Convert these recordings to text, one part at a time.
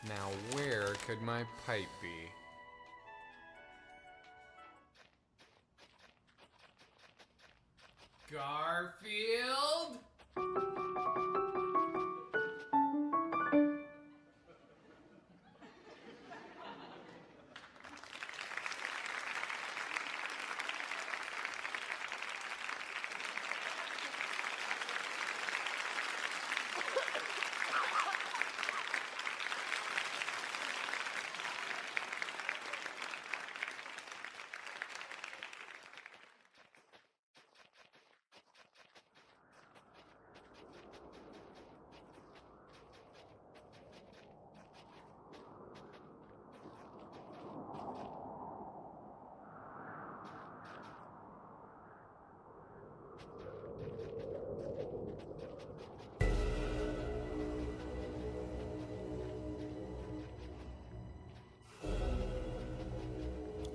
Now where could my pipe be? Garfield?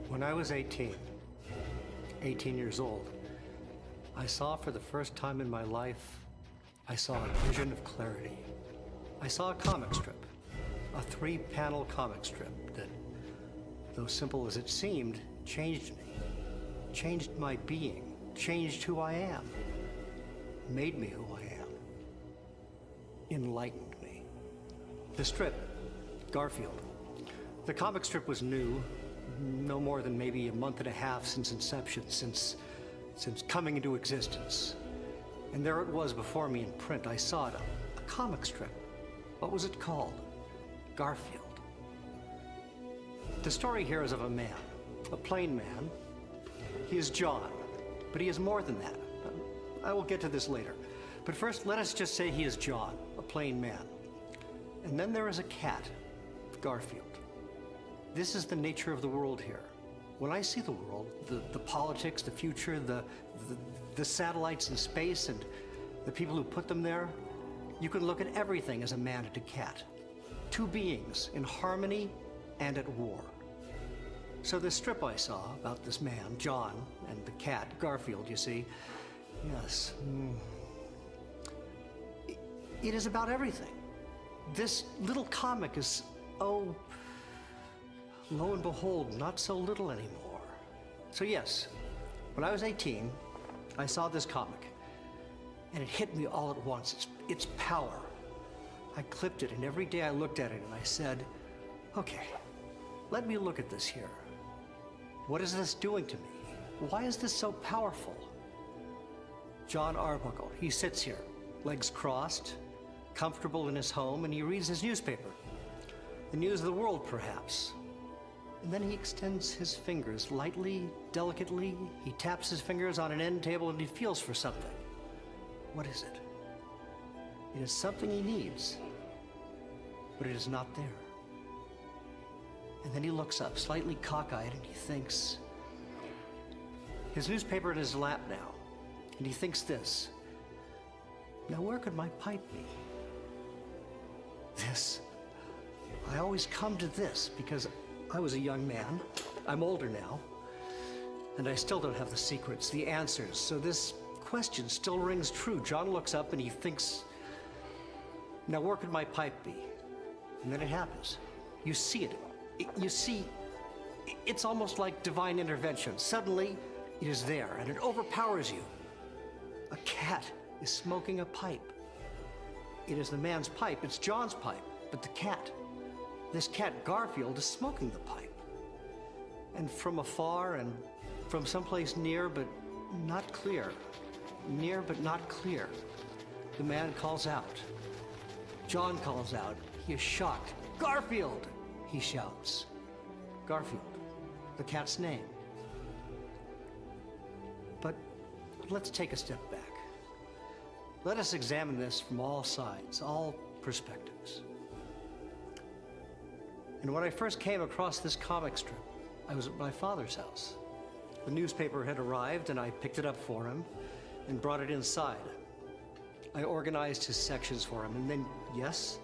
When I was 18 years old, I saw for the first time in my life, I saw a vision of clarity. I saw a comic strip, a 3-panel comic strip that, though simple as it seemed, changed me, changed my being, changed who I am, made me who I am, enlightened me. The strip, Garfield. The comic strip was new, no more than maybe a month and a half since inception, since coming into existence. And there it was before me in print. I saw it, a comic strip. What was it called? Garfield. The story here is of a man, a plain man. He is John, but he is more than that. I will get to this later. But first, let us just say he is John, a plain man. And then there is a cat, Garfield. This is the nature of the world here. When I see the world, the politics, the future, the satellites in space, and the people who put them there, you can look at everything as a man and a cat. Two beings in harmony and at war. So this strip I saw about this man, John, and the cat, Garfield, you see, yes, it is about everything. This little comic is, oh, lo and behold, not so little anymore. So yes, when I was 18, I saw this comic, and it hit me all at once, its power. I clipped it, and every day I looked at it, and I said, okay, let me look at this here. What is this doing to me? Why is this so powerful? John Arbuckle, he sits here, legs crossed, comfortable in his home, and he reads his newspaper. The news of the world, perhaps. And then he extends his fingers lightly, delicately. He taps his fingers on an end table and he feels for something. What is it? It is something he needs, but it is not there. And then he looks up, slightly cockeyed, and he thinks. His newspaper in his lap now, and he thinks this. Now where could my pipe be? This. I always come to this because I was a young man. I'm older now. And I still don't have the secrets, the answers. So this question still rings true. John looks up and he thinks, now where could my pipe be? And then it happens. You see it. You see, it's almost like divine intervention. Suddenly, it is there and it overpowers you. A cat is smoking a pipe. It is the man's pipe. It's John's pipe. But the cat, this cat Garfield, is smoking the pipe. And from afar and from someplace near but not clear, near but not clear, the man calls out. John calls out. He is shocked. Garfield, he shouts. Garfield, the cat's name. But let's take a step back. Let us examine this from all sides, all perspectives. And when I first came across this comic strip, I was at my father's house. The newspaper had arrived and I picked it up for him and brought it inside. I organized his sections for him and then, yes,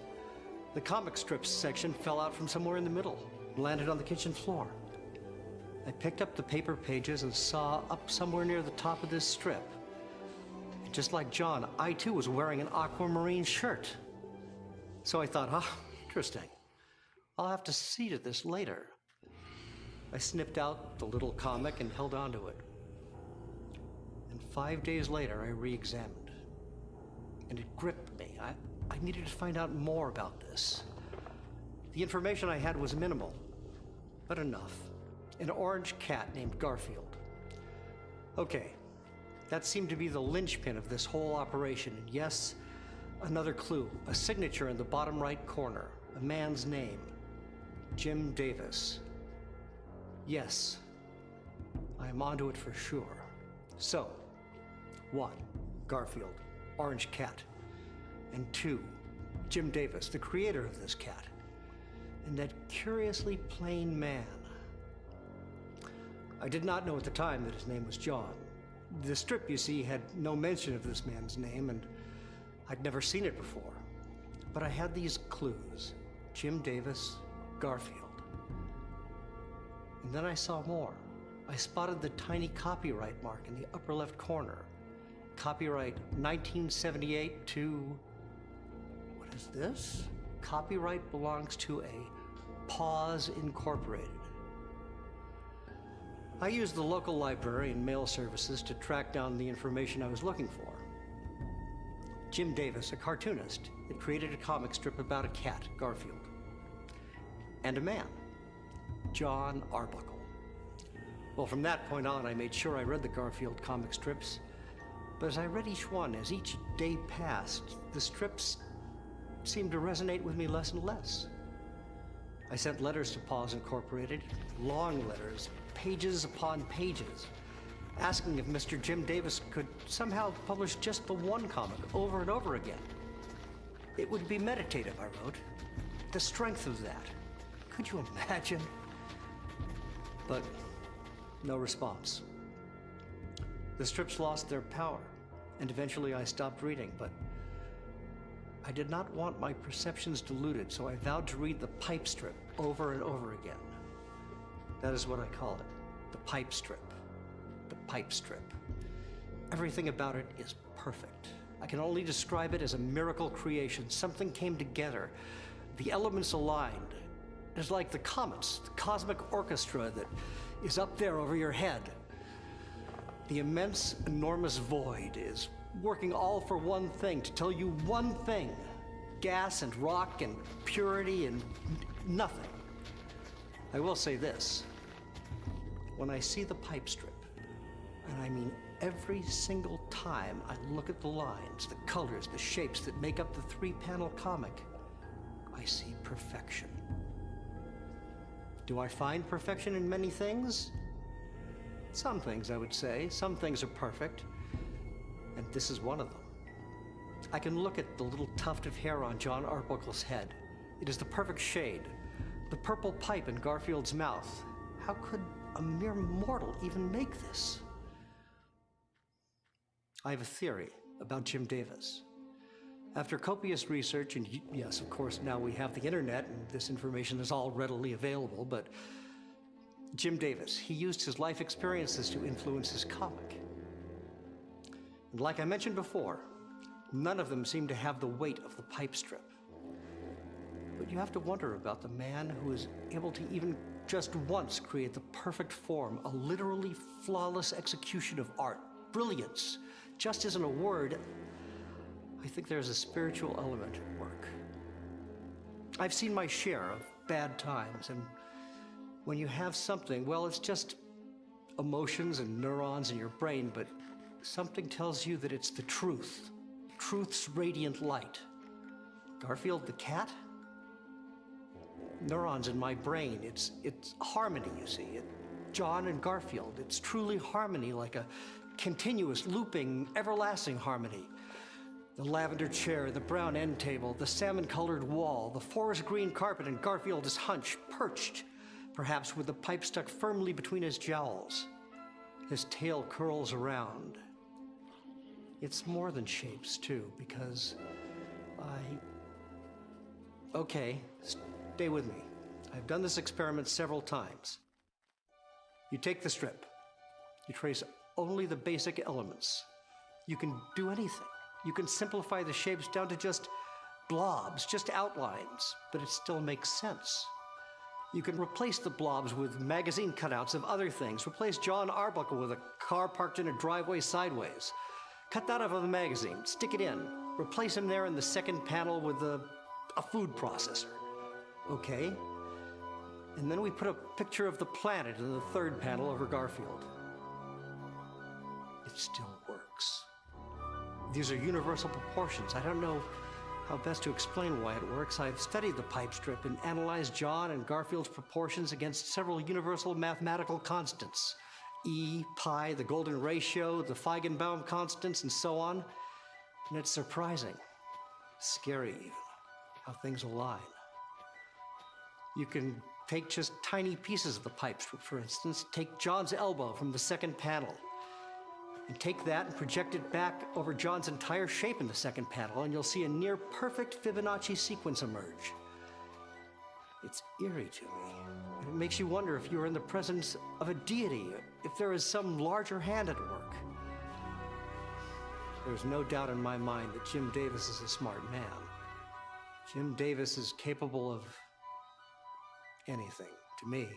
the comic strips section fell out from somewhere in the middle and landed on the kitchen floor. I picked up the paper pages and saw up somewhere near the top of this strip. And just like John, I too was wearing an aquamarine shirt. So I thought, interesting. I'll have to see to this later. I snipped out the little comic and held onto it. And 5 days later, I re-examined. And it gripped me. I needed to find out more about this. The information I had was minimal, but enough. An orange cat named Garfield. Okay, that seemed to be the linchpin of this whole operation. And yes, another clue, a signature in the bottom right corner, a man's name, Jim Davis. Yes, I am onto it for sure. So, 1, Garfield, orange cat. And 2, Jim Davis, the creator of this cat. And that curiously plain man. I did not know at the time that his name was John. The strip, you see, had no mention of this man's name, and I'd never seen it before. But I had these clues. Jim Davis, Garfield. And then I saw more. I spotted the tiny copyright mark in the upper left corner. Copyright 1978 to... what is this? Copyright belongs to a Paws Incorporated. I used the local library and mail services to track down the information I was looking for. Jim Davis, a cartoonist, had created a comic strip about a cat, Garfield, and a man, John Arbuckle. Well, from that point on, I made sure I read the Garfield comic strips. But as I read each one, as each day passed, the strips seemed to resonate with me less and less. I sent letters to Paws Incorporated, long letters, pages upon pages, asking if Mr. Jim Davis could somehow publish just the one comic over and over again. It would be meditative, I wrote. The strength of that. Could you imagine? But no response. The strips lost their power, and eventually I stopped reading, but I did not want my perceptions diluted, so I vowed to read the pipe strip over and over again. That is what I call it, the pipe strip. The pipe strip. Everything about it is perfect. I can only describe it as a miracle creation. Something came together. The elements aligned. It's like the comets, the cosmic orchestra that is up there over your head. The immense, enormous void is working all for one thing, to tell you one thing. Gas and rock and purity and nothing. I will say this. When I see the pipe strip, and I mean every single time I look at the lines, the colors, the shapes that make up the 3-panel comic, I see perfection. Do I find perfection in many things? Some things, I would say. Some things are perfect, and this is one of them. I can look at the little tuft of hair on John Arbuckle's head. It is the perfect shade. The purple pipe in Garfield's mouth. How could a mere mortal even make this? I have a theory about Jim Davis. After copious research, and yes, of course, now we have the internet and this information is all readily available, but Jim Davis, he used his life experiences to influence his comic. And like I mentioned before, none of them seem to have the weight of the pipe strip. But you have to wonder about the man who is able to even just once create the perfect form, a literally flawless execution of art, brilliance. Just isn't a word. I think there's a spiritual element at work. I've seen my share of bad times, and when you have something, well, it's just emotions and neurons in your brain, but something tells you that it's the truth, truth's radiant light. Garfield the cat? Neurons in my brain, it's harmony, you see. John and Garfield, it's truly harmony, like a continuous, looping, everlasting harmony. The lavender chair, the brown end table, the salmon-colored wall, the forest green carpet, and Garfield is hunched, perched, perhaps with the pipe stuck firmly between his jowls. His tail curls around. It's more than shapes, too, because Okay, stay with me. I've done this experiment several times. You take the strip. You trace only the basic elements. You can do anything. You can simplify the shapes down to just blobs, just outlines, but it still makes sense. You can replace the blobs with magazine cutouts of other things. Replace John Arbuckle with a car parked in a driveway sideways. Cut that out of the magazine, stick it in. Replace him there in the second panel with a food processor. Okay. And then we put a picture of the planet in the third panel over Garfield. It still works. These are universal proportions. I don't know how best to explain why it works. I've studied the pipe strip and analyzed John and Garfield's proportions against several universal mathematical constants. E, pi, the golden ratio, the Feigenbaum constants, and so on. And it's surprising, scary even, how things align. You can take just tiny pieces of the pipe strip, for instance. Take John's elbow from the second panel, and take that and project it back over John's entire shape in the second panel, and you'll see a near-perfect Fibonacci sequence emerge. It's eerie to me. It makes you wonder if you're in the presence of a deity, if there is some larger hand at work. There's no doubt in my mind that Jim Davis is a smart man. Jim Davis is capable of anything, to me.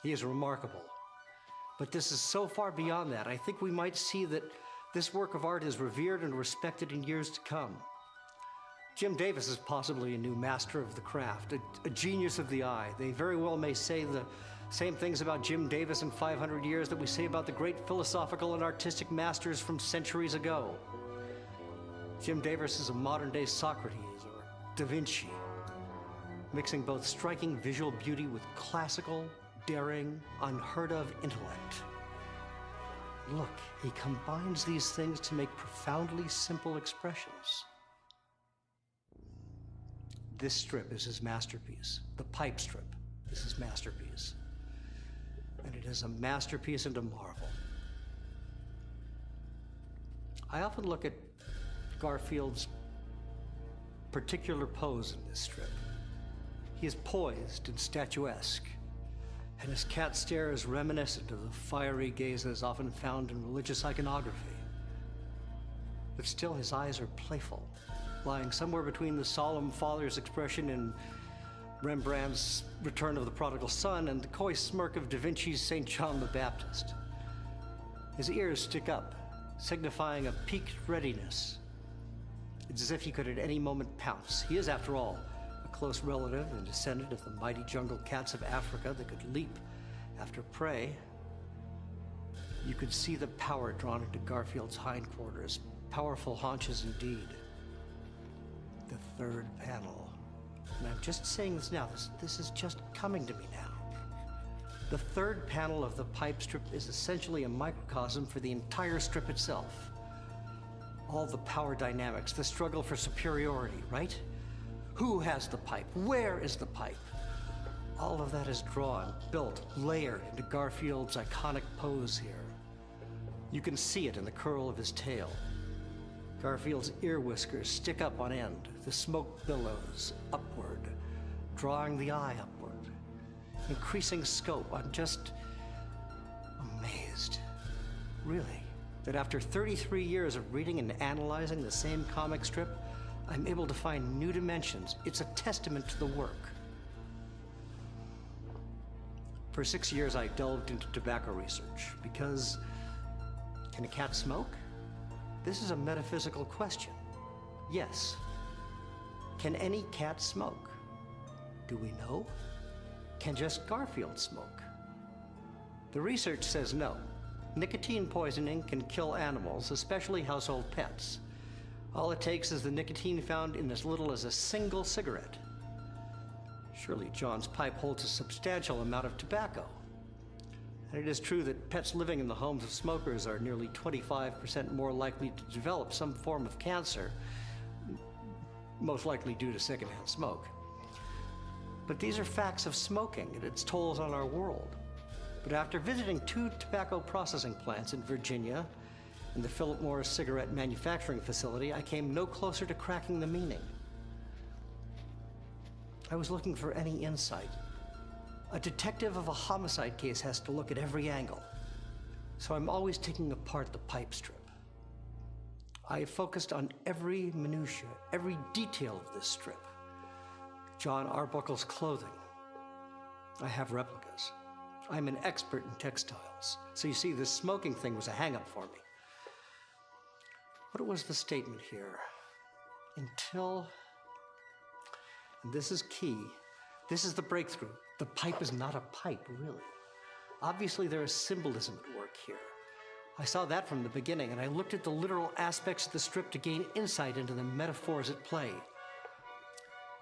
He is remarkable. But this is so far beyond that. I think we might see that this work of art is revered and respected in years to come. Jim Davis is possibly a new master of the craft, a genius of the eye. They very well may say the same things about Jim Davis in 500 years that we say about the great philosophical and artistic masters from centuries ago. Jim Davis is a modern-day Socrates or Da Vinci, mixing both striking visual beauty with classical, daring, unheard-of intellect. Look, he combines these things to make profoundly simple expressions. This strip is his masterpiece. The pipe strip is his masterpiece. And it is a masterpiece and a marvel. I often look at Garfield's particular pose in this strip. He is poised and statuesque, and his cat stare is reminiscent of the fiery gazes often found in religious iconography. But still, his eyes are playful, lying somewhere between the solemn father's expression in Rembrandt's Return of the Prodigal Son and the coy smirk of Da Vinci's St. John the Baptist. His ears stick up, signifying a piqued readiness. It's as if he could at any moment pounce. He is, after all, a close relative and descendant of the mighty jungle cats of Africa that could leap after prey. You could see the power drawn into Garfield's hindquarters, powerful haunches indeed. The third panel. And I'm just saying this now, this is just coming to me now. The third panel of the pipe strip is essentially a microcosm for the entire strip itself. All the power dynamics, the struggle for superiority, right? Who has the pipe? Where is the pipe? All of that is drawn, built, layered into Garfield's iconic pose here. You can see it in the curl of his tail. Garfield's ear whiskers stick up on end, the smoke billows upward, drawing the eye upward, increasing scope. I'm just amazed, really, that after 33 years of reading and analyzing the same comic strip, I'm able to find new dimensions. It's a testament to the work. For 6 years, I delved into tobacco research because, can a cat smoke? This is a metaphysical question. Yes. Can any cat smoke? Do we know? Can just Garfield smoke? The research says no. Nicotine poisoning can kill animals, especially household pets. All it takes is the nicotine found in as little as a single cigarette. Surely John's pipe holds a substantial amount of tobacco. And it is true that pets living in the homes of smokers are nearly 25% more likely to develop some form of cancer, most likely due to secondhand smoke. But these are facts of smoking and its tolls on our world. But after visiting 2 tobacco processing plants in Virginia and the Philip Morris cigarette manufacturing facility, I came no closer to cracking the meaning. I was looking for any insight. A detective of a homicide case has to look at every angle, so I'm always taking apart the pipe strip. I focused on every minutia, every detail of this strip. John Arbuckle's clothing, I have replicas. I'm an expert in textiles. So you see, this smoking thing was a hang-up for me. What was the statement here? Until, and this is key, this is the breakthrough. The pipe is not a pipe, really. Obviously, there is symbolism at work here. I saw that from the beginning, and I looked at the literal aspects of the strip to gain insight into the metaphors at play.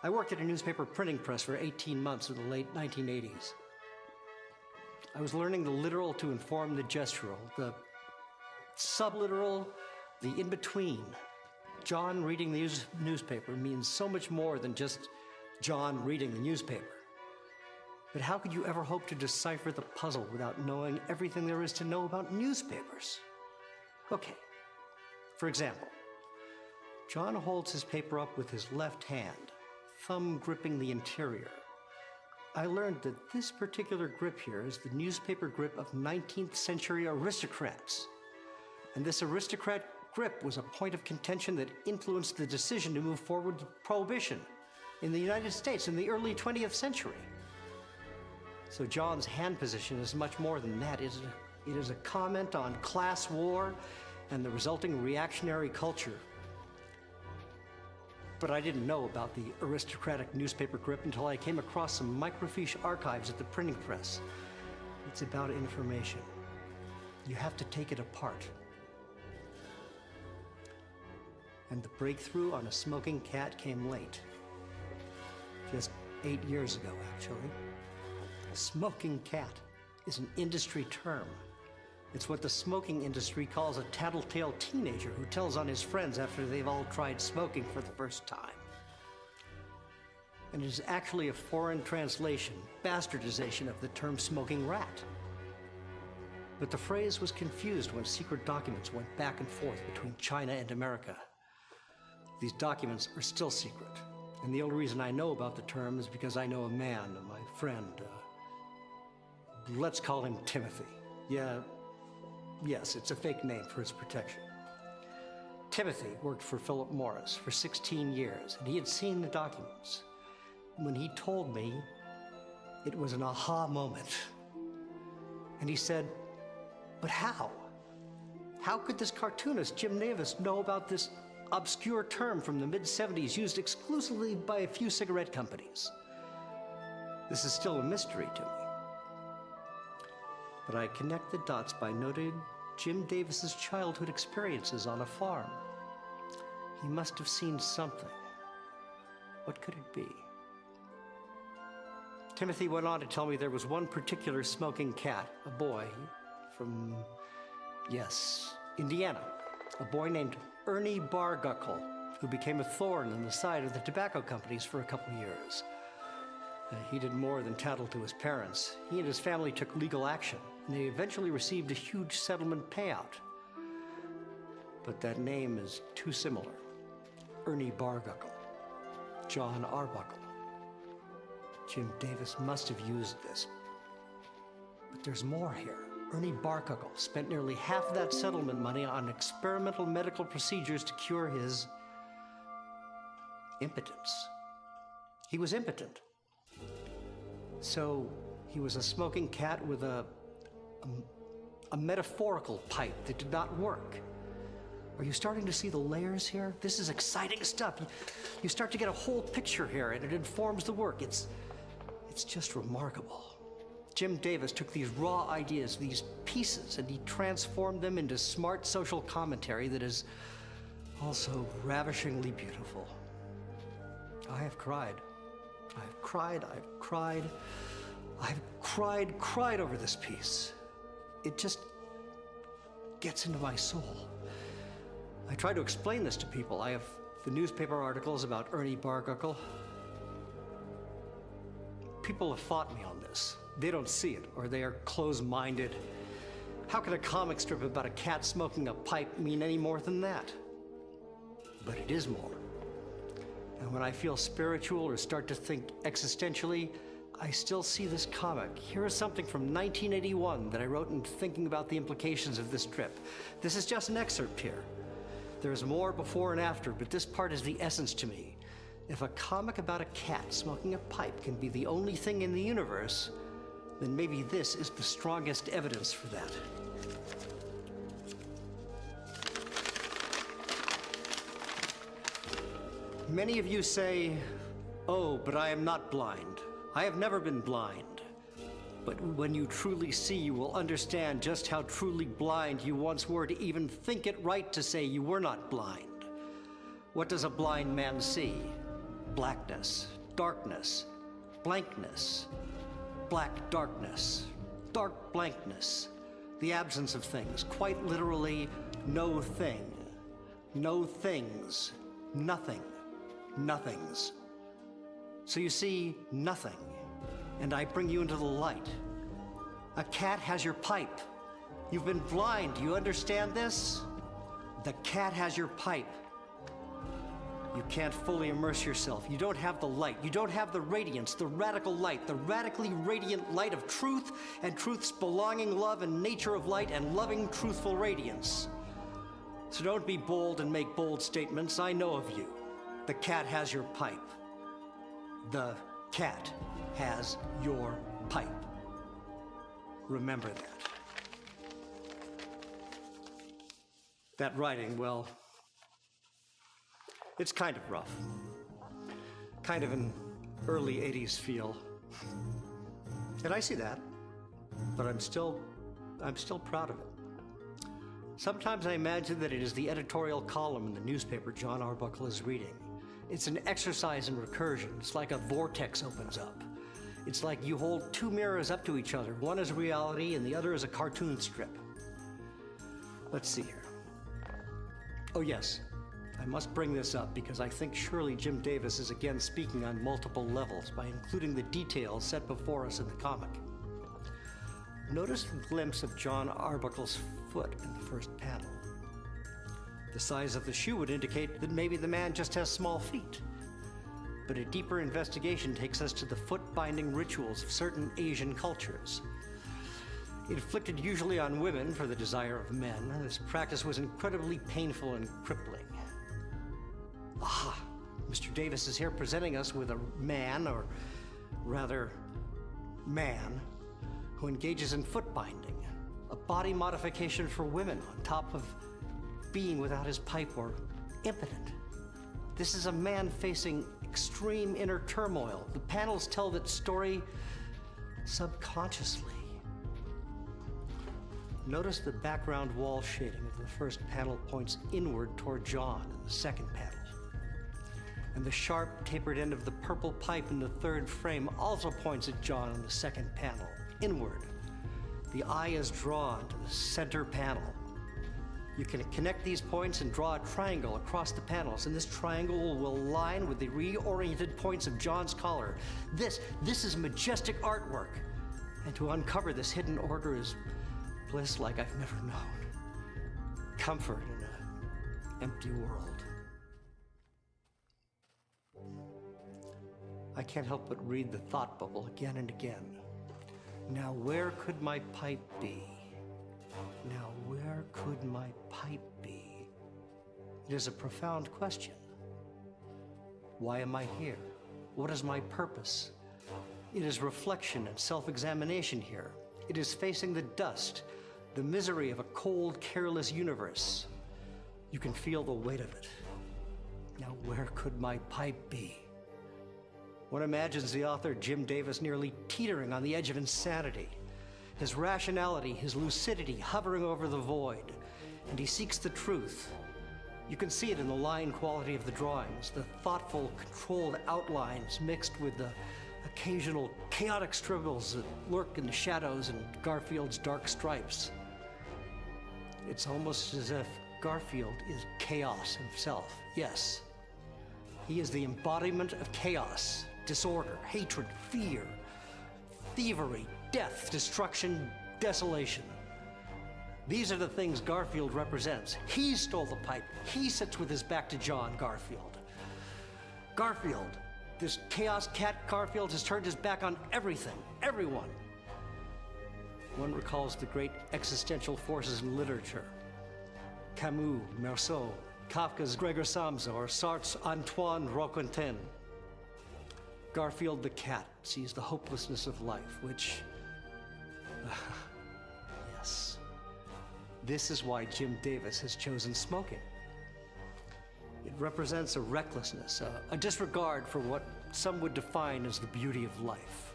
I worked at a newspaper printing press for 18 months in the late 1980s. I was learning the literal to inform the gestural, the subliteral, the in-between. John reading the newspaper means so much more than just John reading the newspaper. But how could you ever hope to decipher the puzzle without knowing everything there is to know about newspapers? Okay, for example, John holds his paper up with his left hand, thumb gripping the interior. I learned that this particular grip here is the newspaper grip of 19th century aristocrats. And this aristocrat grip was a point of contention that influenced the decision to move forward with prohibition in the United States in the early 20th century. So John's hand position is much more than that. It is a comment on class war and the resulting reactionary culture. But I didn't know about the aristocratic newspaper grip until I came across some microfiche archives at the printing press. It's about information. You have to take it apart. And the breakthrough on a smoking cat came late. Just 8 years ago, actually. A smoking cat is an industry term. It's what the smoking industry calls a tattletale teenager who tells on his friends after they've all tried smoking for the first time. And it is actually a foreign translation, bastardization of the term smoking rat. But the phrase was confused when secret documents went back and forth between China and America. These documents are still secret. And the only reason I know about the term is because I know a man, my friend, let's call him Timothy. Yes, it's a fake name for his protection. Timothy worked for Philip Morris for 16 years, and he had seen the documents. When he told me, it was an aha moment. And he said, but how? How could this cartoonist, Jim Davis, know about this obscure term from the mid-70s used exclusively by a few cigarette companies? This is still a mystery to me. But I connect the dots by noting Jim Davis's childhood experiences on a farm. He must have seen something. What could it be? Timothy went on to tell me there was one particular smoking cat, a boy from, yes, Indiana. A boy named Ernie Barguckle, who became a thorn in the side of the tobacco companies for a couple years. He did more than tattle to his parents. He and his family took legal action, and they eventually received a huge settlement payout. But that name is too similar. Ernie Barguckle. John Arbuckle. Jim Davis must have used this. But there's more here. Ernie Barguckle spent nearly half that settlement money on experimental medical procedures to cure his impotence. He was impotent. So he was a smoking cat with a metaphorical pipe that did not work. Are you starting to see the layers here? This is exciting stuff. You start to get a whole picture here, and it informs the work. It's just remarkable. Jim Davis took these raw ideas, these pieces, and he transformed them into smart social commentary that is also ravishingly beautiful. I have cried. I've cried, I've cried, I've cried over this piece. It just gets into my soul. I try to explain this to people. I have the newspaper articles about Ernie Barguckle. People have fought me on this. They don't see it, or they are close-minded. How can a comic strip about a cat smoking a pipe mean any more than that? But it is more. And when I feel spiritual or start to think existentially, I still see this comic. Here is something from 1981 that I wrote in thinking about the implications of this strip. This is just an excerpt here. There's more before and after, but this part is the essence to me. If a comic about a cat smoking a pipe can be the only thing in the universe, then maybe this is the strongest evidence for that. Many of you say, "Oh, but I am not blind. I have never been blind." But when you truly see, you will understand just how truly blind you once were to even think it right to say you were not blind. What does a blind man see? Blackness, darkness, blankness, black darkness, dark blankness, the absence of things, quite literally no thing, no things, nothing, nothings. So you see nothing, and I bring you into the light. A cat has your pipe. You've been blind, do you understand this? The cat has your pipe. You can't fully immerse yourself. You don't have the light. You don't have the radiance, the radical light, the radically radiant light of truth and truth's belonging love and nature of light and loving, truthful radiance. So don't be bold and make bold statements. I know of you. The cat has your pipe. The cat has your pipe. Remember that. That writing, well, it's kind of rough. Kind of an early 80s feel. And I see that, but I'm still proud of it. Sometimes I imagine that it is the editorial column in the newspaper John Arbuckle is reading. It's an exercise in recursion. It's like a vortex opens up. It's like you hold two mirrors up to each other. One is reality and the other is a cartoon strip. Let's see here. Oh yes, I must bring this up because I think surely Jim Davis is again speaking on multiple levels by including the details set before us in the comic. Notice the glimpse of John Arbuckle's foot in the first panel. The size of the shoe would indicate that maybe the man just has small feet. But a deeper investigation takes us to the foot-binding rituals of certain Asian cultures. Inflicted usually on women for the desire of men, this practice was incredibly painful and crippling. Aha! Mr. Davis is here presenting us with a man, or rather, man, who engages in foot-binding, a body modification for women on top of being without his pipe or impotent. This is a man facing extreme inner turmoil. The panels tell that story subconsciously. Notice the background wall shading of the first panel points inward toward John in the second panel. And the sharp, tapered end of the purple pipe in the third frame also points at John in the second panel, inward. The eye is drawn to the center panel. You can connect these points and draw a triangle across the panels, and this triangle will align with the reoriented points of John's collar. This is majestic artwork. And to uncover this hidden order is bliss like I've never known. Comfort in an empty world. I can't help but read the thought bubble again and again. Now where could my pipe be? Now where could my pipe be? It is a profound question. Why am I here? What is my purpose? It is reflection and self-examination here. It is facing the dust, the misery of a cold, careless universe. You can feel the weight of it. Now where could my pipe be? One imagines the author Jim Davis nearly teetering on the edge of insanity. His rationality, his lucidity hovering over the void, and he seeks the truth. You can see it in the line quality of the drawings, the thoughtful, controlled outlines mixed with the occasional chaotic scribbles that lurk in the shadows and Garfield's dark stripes. It's almost as if Garfield is chaos himself. Yes, he is the embodiment of chaos, disorder, hatred, fear, thievery, death, destruction, desolation. These are the things Garfield represents. He stole the pipe. He sits with his back to John Garfield. Garfield, this chaos cat Garfield, has turned his back on everything, everyone. One recalls the great existential forces in literature. Camus, Meursault, Kafka's Gregor Samsa, or Sartre's Antoine Roquentin. Garfield the cat sees the hopelessness of life, which, Yes. This is why Jim Davis has chosen smoking. It represents a recklessness, a disregard for what some would define as the beauty of life.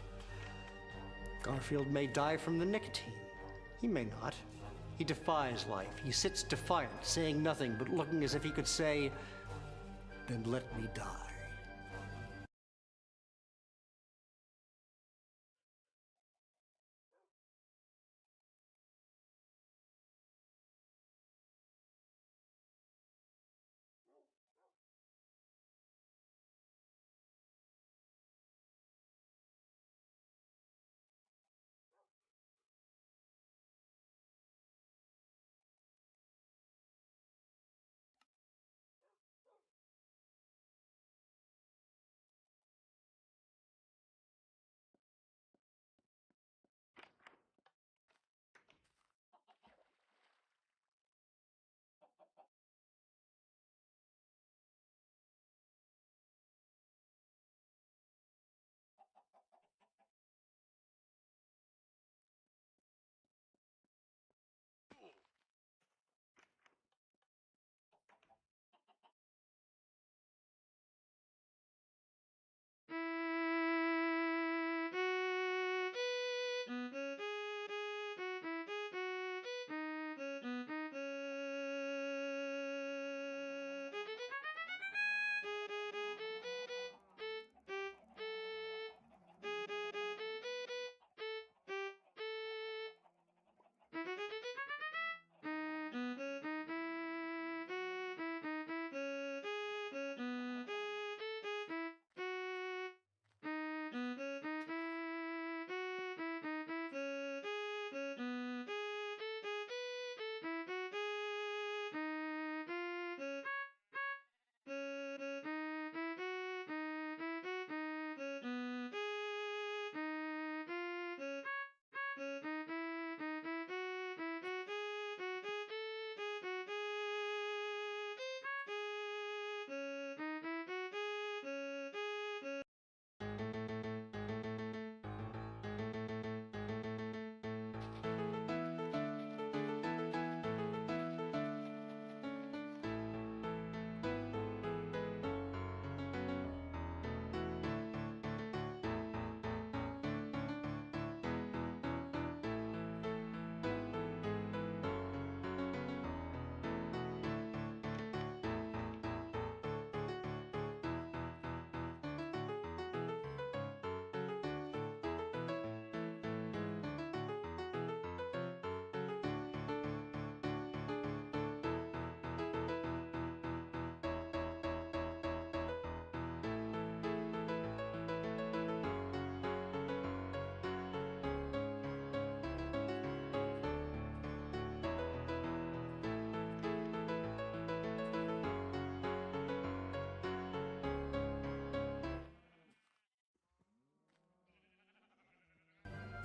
Garfield may die from the nicotine. He may not. He defies life. He sits defiant, saying nothing, but looking as if he could say, "Then let me die."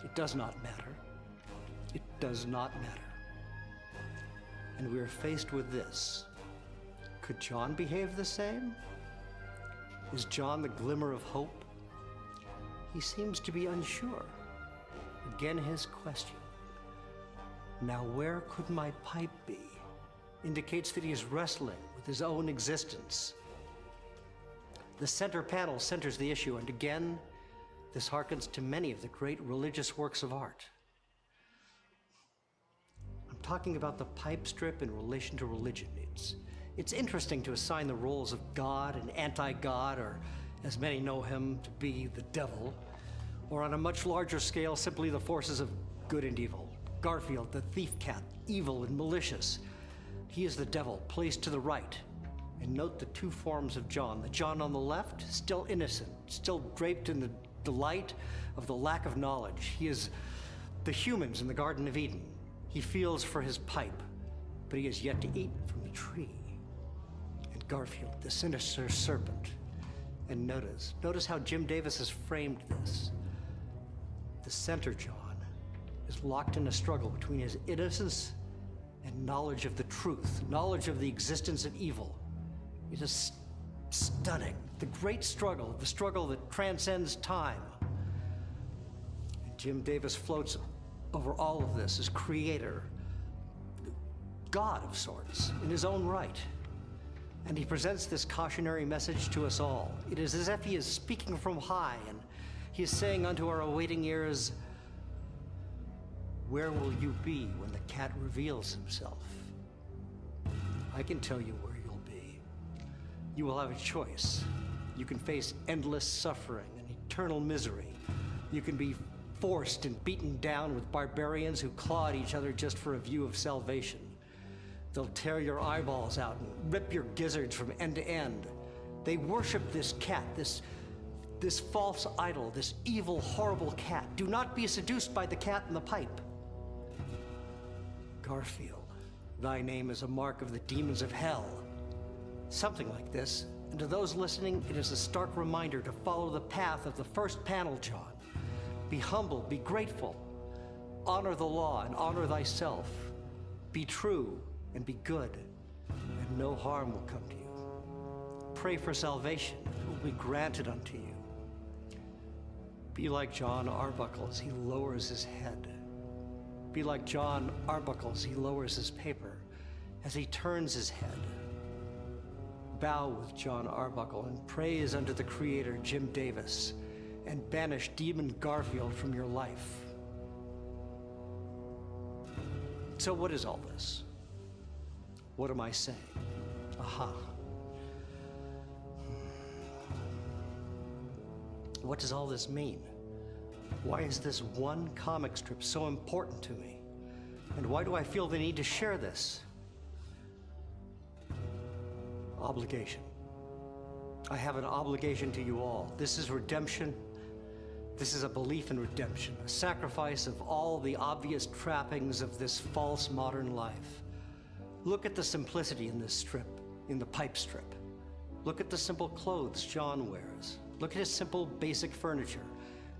It does not matter. It does not matter. And we are faced with this. Could John behave the same? Is John the glimmer of hope? He seems to be unsure. Again, his question. Now, where could my pipe be? Indicates that he is wrestling with his own existence. The center panel centers the issue, and again, this harkens to many of the great religious works of art. I'm talking about the pipe strip in relation to religion. It's interesting to assign the roles of God and anti-God, or as many know him to be, the devil, or on a much larger scale, simply the forces of good and evil. Garfield, the thief cat, evil and malicious. He is the devil, placed to the right. And note the two forms of John. The John on the left, still innocent, still draped in the delight of the lack of knowledge. He is the humans in the Garden of Eden. He feels for his pipe, but he has yet to eat from the tree. And Garfield, the sinister serpent. And notice how Jim Davis has framed this. The center John is locked in a struggle between his innocence and knowledge of the truth, knowledge of the existence of evil. It is stunning. The great struggle, the struggle that transcends time. And Jim Davis floats over all of this as creator, God of sorts, in his own right. And he presents this cautionary message to us all. It is as if he is speaking from high, and he is saying unto our awaiting ears, where will you be when the cat reveals himself? I can tell you where you'll be. You will have a choice. You can face endless suffering and eternal misery. You can be forced and beaten down with barbarians who claw at each other just for a view of salvation. They'll tear your eyeballs out and rip your gizzards from end to end. They worship this cat, this false idol, this evil, horrible cat. Do not be seduced by the cat in the pipe. Garfield, thy name is a mark of the demons of hell. Something like this. And to those listening, it is a stark reminder to follow the path of the first panel, John. Be humble, be grateful. Honor the law and honor thyself. Be true and be good, and no harm will come to you. Pray for salvation, it will be granted unto you. Be like John Arbuckle as he lowers his head. Be like John Arbuckle as he lowers his paper, as he turns his head. Bow with John Arbuckle and praise unto the creator, Jim Davis, and banish Demon Garfield from your life. So what is all this? What am I saying? Aha. What does all this mean? Why is this one comic strip so important to me? And why do I feel the need to share this? Obligation. I have an obligation to you all. This is redemption. This is a belief in redemption, a sacrifice of all the obvious trappings of this false modern life. Look at the simplicity in this strip, in the pipe strip. Look at the simple clothes John wears. Look at his simple, basic furniture.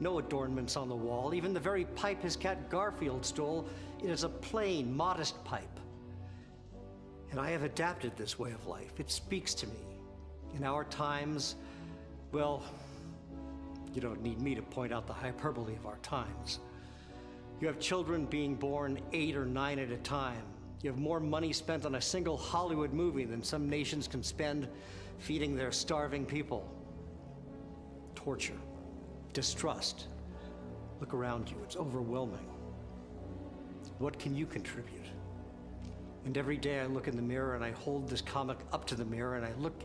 No adornments on the wall. Even the very pipe his cat Garfield stole, it is a plain, modest pipe. And I have adapted this way of life. It speaks to me. In our times, well, you don't need me to point out the hyperbole of our times. You have children being born 8 or 9 at a time. You have more money spent on a single Hollywood movie than some nations can spend feeding their starving people. Torture, distrust. Look around you, it's overwhelming. What can you contribute? And every day I look in the mirror and I hold this comic up to the mirror and I look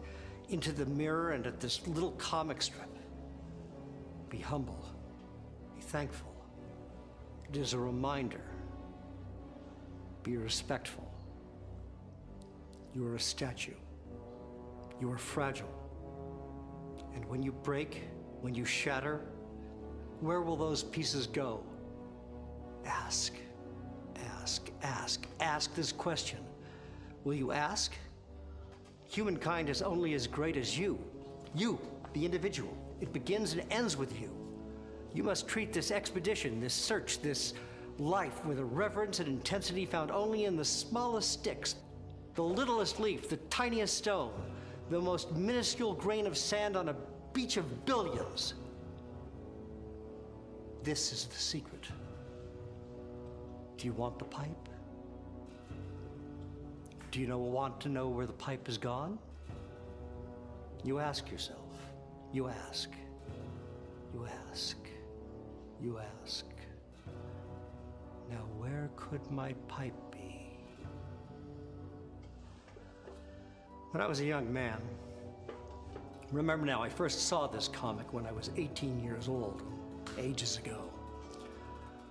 into the mirror and at this little comic strip. Be humble, be thankful. It is a reminder. Be respectful. You are a statue. You are fragile. And when you break, when you shatter, where will those pieces go? Ask, ask, ask, ask this question. Will you ask? Humankind is only as great as you. You, the individual. It begins and ends with you. You must treat this expedition, this search, this life with a reverence and intensity found only in the smallest sticks, the littlest leaf, the tiniest stone, the most minuscule grain of sand on a beach of billions. This is the secret. Do you want the pipe? Do you want to know where the pipe has gone? You ask yourself. You ask. You ask. You ask. Now where could my pipe be? When I was a young man, remember now, I first saw this comic when I was 18 years old, ages ago.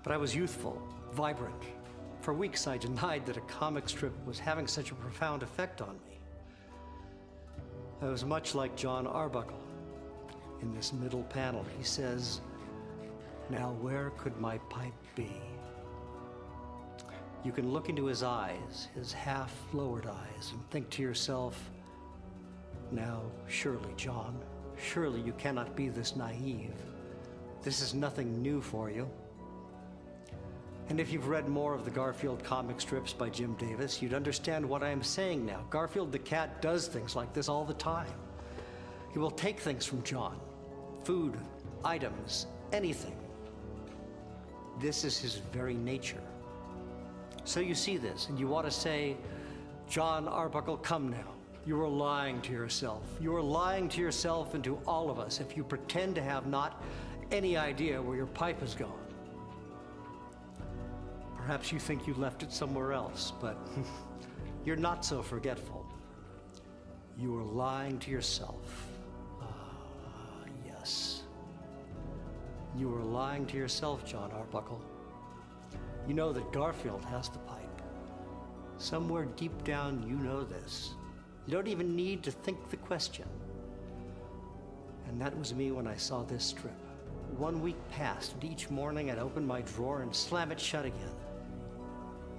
But I was youthful, vibrant. For weeks I denied that a comic strip was having such a profound effect on me. I was much like John Arbuckle. In this middle panel, he says, "Now where could my pipe be?" You can look into his eyes, his half-lowered eyes, and think to yourself, now, surely, John, surely you cannot be this naive. This is nothing new for you. And if you've read more of the Garfield comic strips by Jim Davis, you'd understand what I am saying now. Garfield the cat does things like this all the time. He will take things from John, food, items, anything. This is his very nature. So you see this, and you want to say, John Arbuckle, come now. You are lying to yourself. You are lying to yourself and to all of us if you pretend to have not any idea where your pipe has gone. Perhaps you think you left it somewhere else, but you're not so forgetful. You are lying to yourself. Yes. You are lying to yourself, John Arbuckle. You know that Garfield has the pipe. Somewhere deep down, you know this. You don't even need to think the question. And that was me when I saw this strip. 1 week passed, and each morning I'd open my drawer and slam it shut again.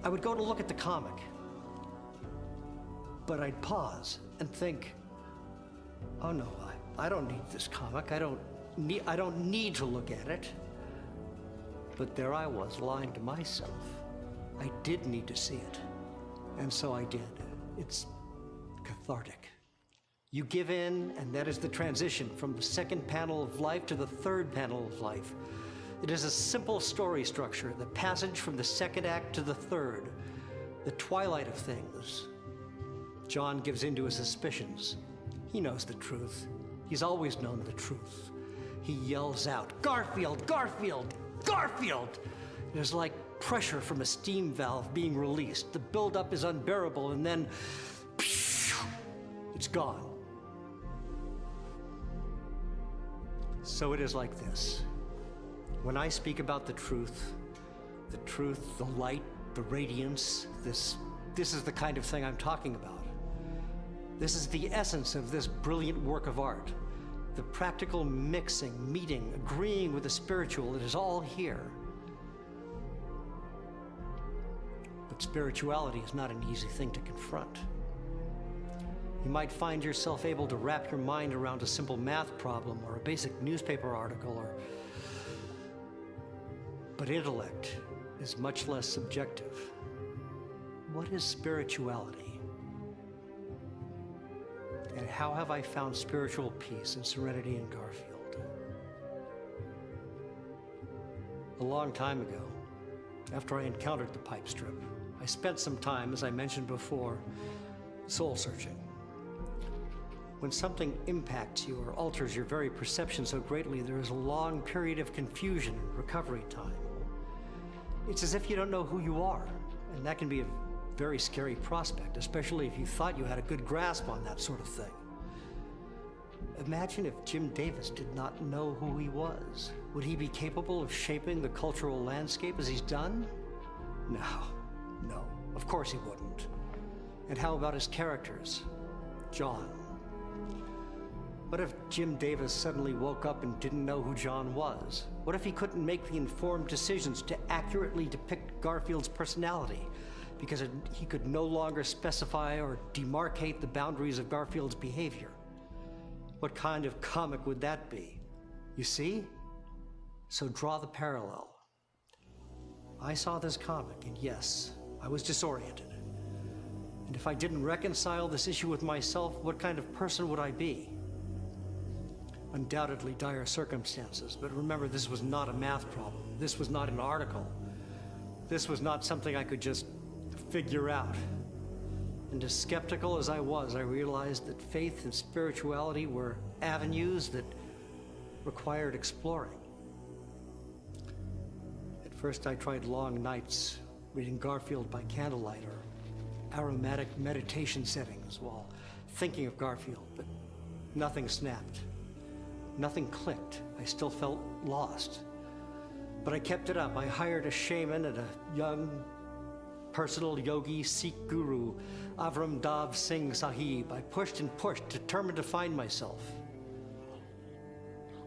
I would go to look at the comic, but I'd pause and think, oh no, I don't need this comic. I don't need to look at it. But there I was, lying to myself. I did need to see it. And so I did. It's cathartic. You give in, and that is the transition from the second panel of life to the third panel of life. It is a simple story structure, the passage from the second act to the third, the twilight of things. John gives in to his suspicions. He knows the truth. He's always known the truth. He yells out, Garfield, Garfield, Garfield! It is like pressure from a steam valve being released. The buildup is unbearable, and then it's gone. So it is like this. When I speak about the truth, the light, the radiance, this is the kind of thing I'm talking about. This is the essence of this brilliant work of art. The practical mixing, meeting, agreeing with the spiritual, it is all here. But spirituality is not an easy thing to confront. You might find yourself able to wrap your mind around a simple math problem or a basic newspaper article, but intellect is much less subjective. What is spirituality? And how have I found spiritual peace and serenity in Garfield? A long time ago, after I encountered the pipe strip, I spent some time, as I mentioned before, soul searching. When something impacts you or alters your very perception so greatly, there is a long period of confusion and recovery time. It's as if you don't know who you are, and that can be a very scary prospect, especially if you thought you had a good grasp on that sort of thing. Imagine if Jim Davis did not know who he was. Would he be capable of shaping the cultural landscape as he's done? No, of course he wouldn't. And how about his characters? John. What if Jim Davis suddenly woke up and didn't know who John was? What if he couldn't make the informed decisions to accurately depict Garfield's personality because he could no longer specify or demarcate the boundaries of Garfield's behavior? What kind of comic would that be? You see? So draw the parallel. I saw this comic, and yes, I was disoriented. And if I didn't reconcile this issue with myself, what kind of person would I be? Undoubtedly dire circumstances, but remember, this was not a math problem. This was not an article. This was not something I could just figure out. And as skeptical as I was, I realized that faith and spirituality were avenues that required exploring. At first, I tried long nights reading Garfield by candlelight or aromatic meditation settings while thinking of Garfield, but nothing snapped. Nothing clicked. I still felt lost. But I kept it up. I hired a shaman and a young personal yogi, Sikh guru, Avram Dav Singh Sahib. I pushed and pushed, determined to find myself.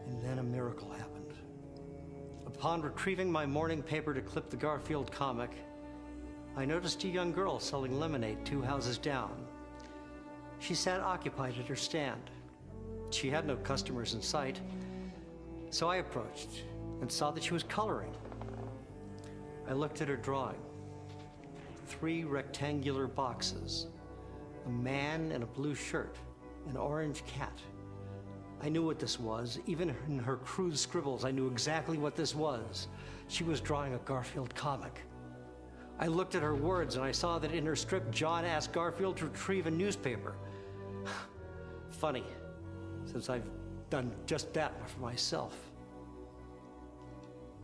And then a miracle happened. Upon retrieving my morning paper to clip the Garfield comic, I noticed a young girl selling lemonade 2 houses down. She sat occupied at her stand. She had no customers in sight, so I approached and saw that she was coloring. I looked at her drawing. 3 rectangular boxes, a man in a blue shirt, an orange cat. I knew what this was. Even in her crude scribbles, I knew exactly what this was. She was drawing a Garfield comic. I looked at her words and I saw that in her strip, John asked Garfield to retrieve a newspaper. Funny, since I've done just that for myself.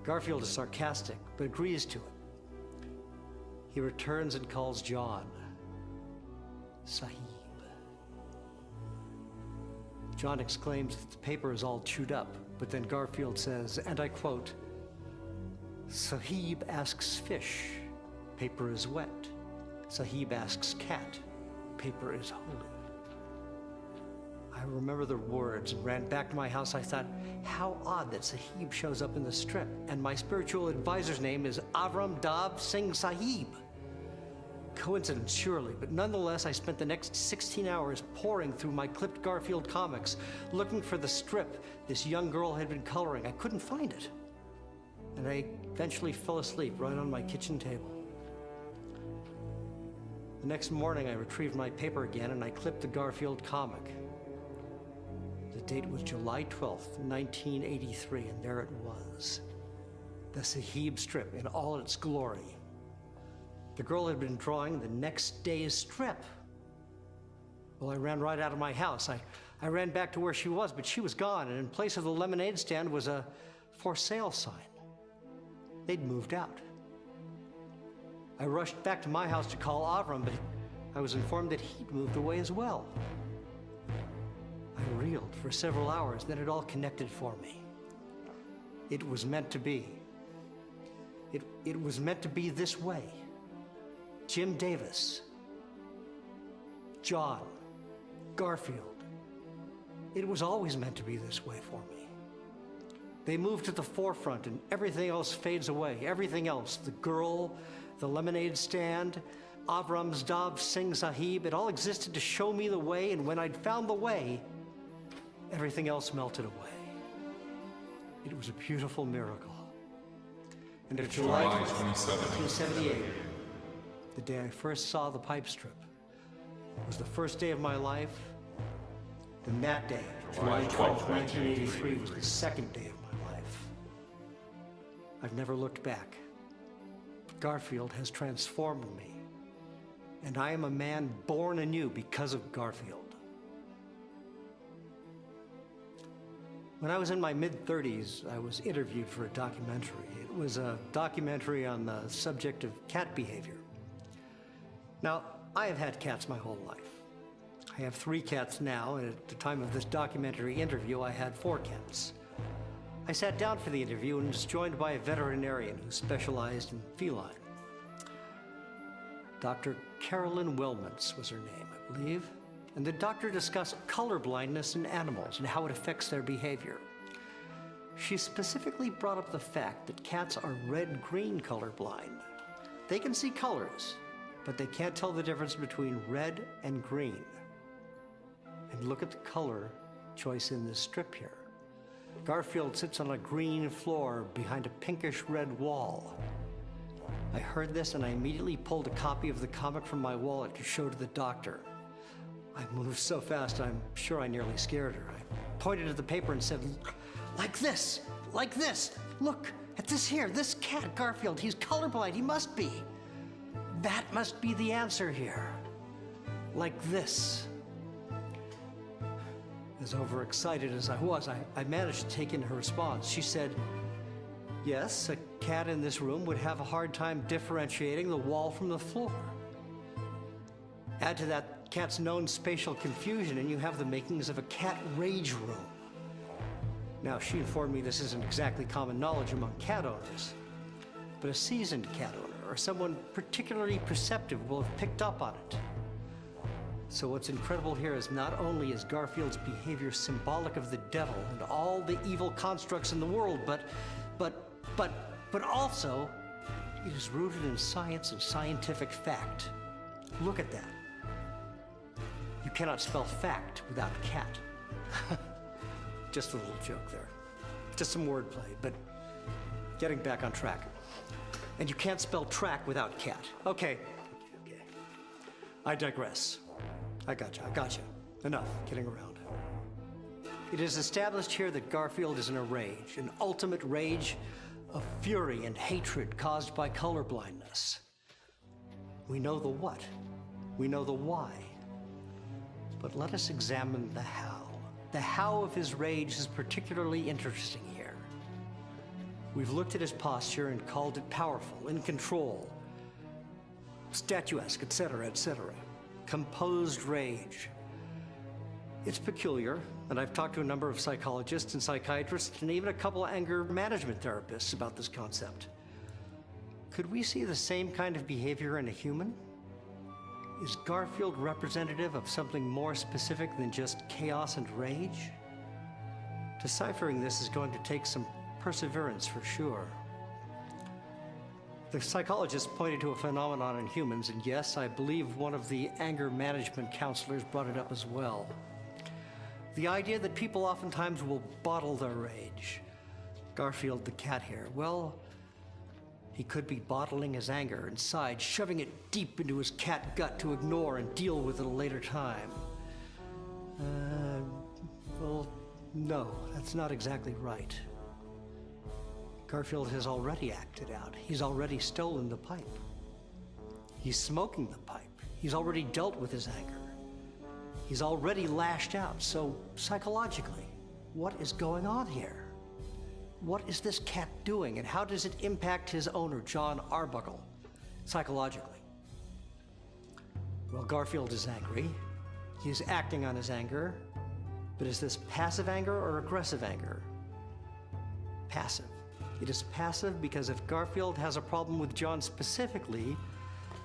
Garfield is sarcastic, but agrees to it. He returns and calls John Sahib. John exclaims that the paper is all chewed up, but then Garfield says, and I quote, Sahib asks fish, paper is wet. Sahib asks cat, paper is holy. I remember the words and ran back to my house. I thought, how odd that Sahib shows up in the strip, and my spiritual advisor's name is Avram Dav Singh Sahib. Coincidence, surely, but nonetheless, I spent the next 16 hours poring through my clipped Garfield comics, looking for the strip this young girl had been coloring. I couldn't find it. And I eventually fell asleep right on my kitchen table. The next morning, I retrieved my paper again and I clipped the Garfield comic. The date was July 12th, 1983, and there it was. The Sahib strip in all its glory. The girl had been drawing the next day's strip. Well, I ran right out of my house. I ran back to where she was, but she was gone, and in place of the lemonade stand was a for sale sign. They'd moved out. I rushed back to my house to call Avram, but I was informed that he'd moved away as well. I reeled for several hours, then it all connected for me. It was meant to be. It was meant to be this way. Jim Davis, John, Garfield. It was always meant to be this way for me. They move to the forefront and everything else fades away. Everything else, the girl, the lemonade stand, Avram's Dav Singh Sahib, it all existed to show me the way, and when I'd found the way, everything else melted away. It was a beautiful miracle. And it's July 1978, the day I first saw the pipe strip. It was the first day of my life, and that day, July 12, 1983, was the second day of my life. I've never looked back. Garfield has transformed me, and I am a man born anew because of Garfield. When I was in my mid-30s, I was interviewed for a documentary. It was a documentary on the subject of cat behavior. Now, I have had cats my whole life. I have 3 cats now, and at the time of this documentary interview, I had 4 cats. I sat down for the interview and was joined by a veterinarian who specialized in feline. Dr. Carolyn Wilmans was her name, I believe. And the doctor discussed color blindness in animals and how it affects their behavior. She specifically brought up the fact that cats are red-green colorblind. They can see colors, but they can't tell the difference between red and green. And look at the color choice in this strip here. Garfield sits on a green floor behind a pinkish red wall. I heard this and I immediately pulled a copy of the comic from my wallet to show to the doctor. I moved so fast, I'm sure I nearly scared her. I pointed at the paper and said, like this, look at this here, this cat, Garfield, he's colorblind, he must be. That must be the answer here. Like this. As overexcited as I was, I managed to take in her response. She said, yes, a cat in this room would have a hard time differentiating the wall from the floor. Add to that cat's known spatial confusion, and you have the makings of a cat rage room. Now, she informed me this isn't exactly common knowledge among cat owners, but a seasoned cat owner or someone particularly perceptive will have picked up on it. So what's incredible here is not only is Garfield's behavior symbolic of the devil and all the evil constructs in the world, but also it is rooted in science and scientific fact. Look at that. You cannot spell fact without cat. Just a little joke there. Just some wordplay, but getting back on track. And you can't spell track without cat. Okay. I digress. I gotcha. Enough kidding around. It is established here that Garfield is in a rage, an ultimate rage of fury and hatred caused by colorblindness. We know the what, we know the why, but let us examine the how. The how of his rage is particularly interesting here. We've looked at his posture and called it powerful, in control, statuesque, etc., etc. Composed rage. It's peculiar, and I've talked to a number of psychologists and psychiatrists and even a couple of anger management therapists about this concept. Could we see the same kind of behavior in a human? Is Garfield representative of something more specific than just chaos and rage? Deciphering this is going to take some perseverance for sure. The psychologist pointed to a phenomenon in humans, and yes, I believe one of the anger management counselors brought it up as well. The idea that people oftentimes will bottle their rage. Garfield the cat here, well, he could be bottling his anger inside, shoving it deep into his cat gut to ignore and deal with at a later time. Well, no, that's not exactly right. Garfield has already acted out. He's already stolen the pipe. He's smoking the pipe. He's already dealt with his anger. He's already lashed out. So psychologically, what is going on here? What is this cat doing, and how does it impact his owner, John Arbuckle, psychologically? Well, Garfield is angry. He is acting on his anger. But is this passive anger or aggressive anger? Passive. It is passive because if Garfield has a problem with John specifically,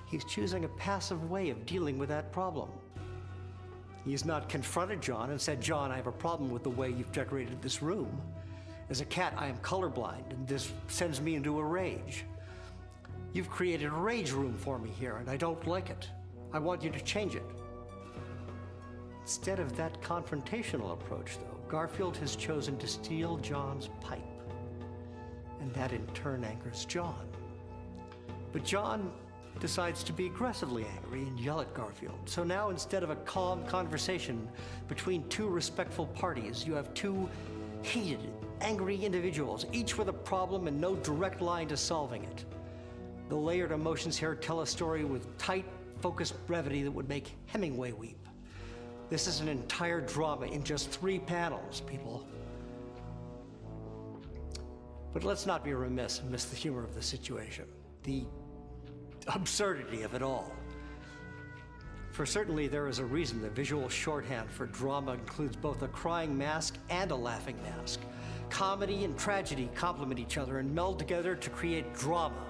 he's choosing a passive way of dealing with that problem. He's not confronted John and said, "John, I have a problem with the way you've decorated this room. As a cat, I am colorblind, and this sends me into a rage. You've created a rage room for me here, and I don't like it. I want you to change it." Instead of that confrontational approach, though, Garfield has chosen to steal John's pipe. And that in turn angers John. But John decides to be aggressively angry and yell at Garfield. So now instead of a calm conversation between two respectful parties, you have two heated, angry individuals, each with a problem and no direct line to solving it. The layered emotions here tell a story with tight, focused brevity that would make Hemingway weep. This is an entire drama in just 3 panels, people. But let's not be remiss and miss the humor of the situation, the absurdity of it all. For certainly there is a reason the visual shorthand for drama includes both a crying mask and a laughing mask. Comedy and tragedy complement each other and meld together to create drama.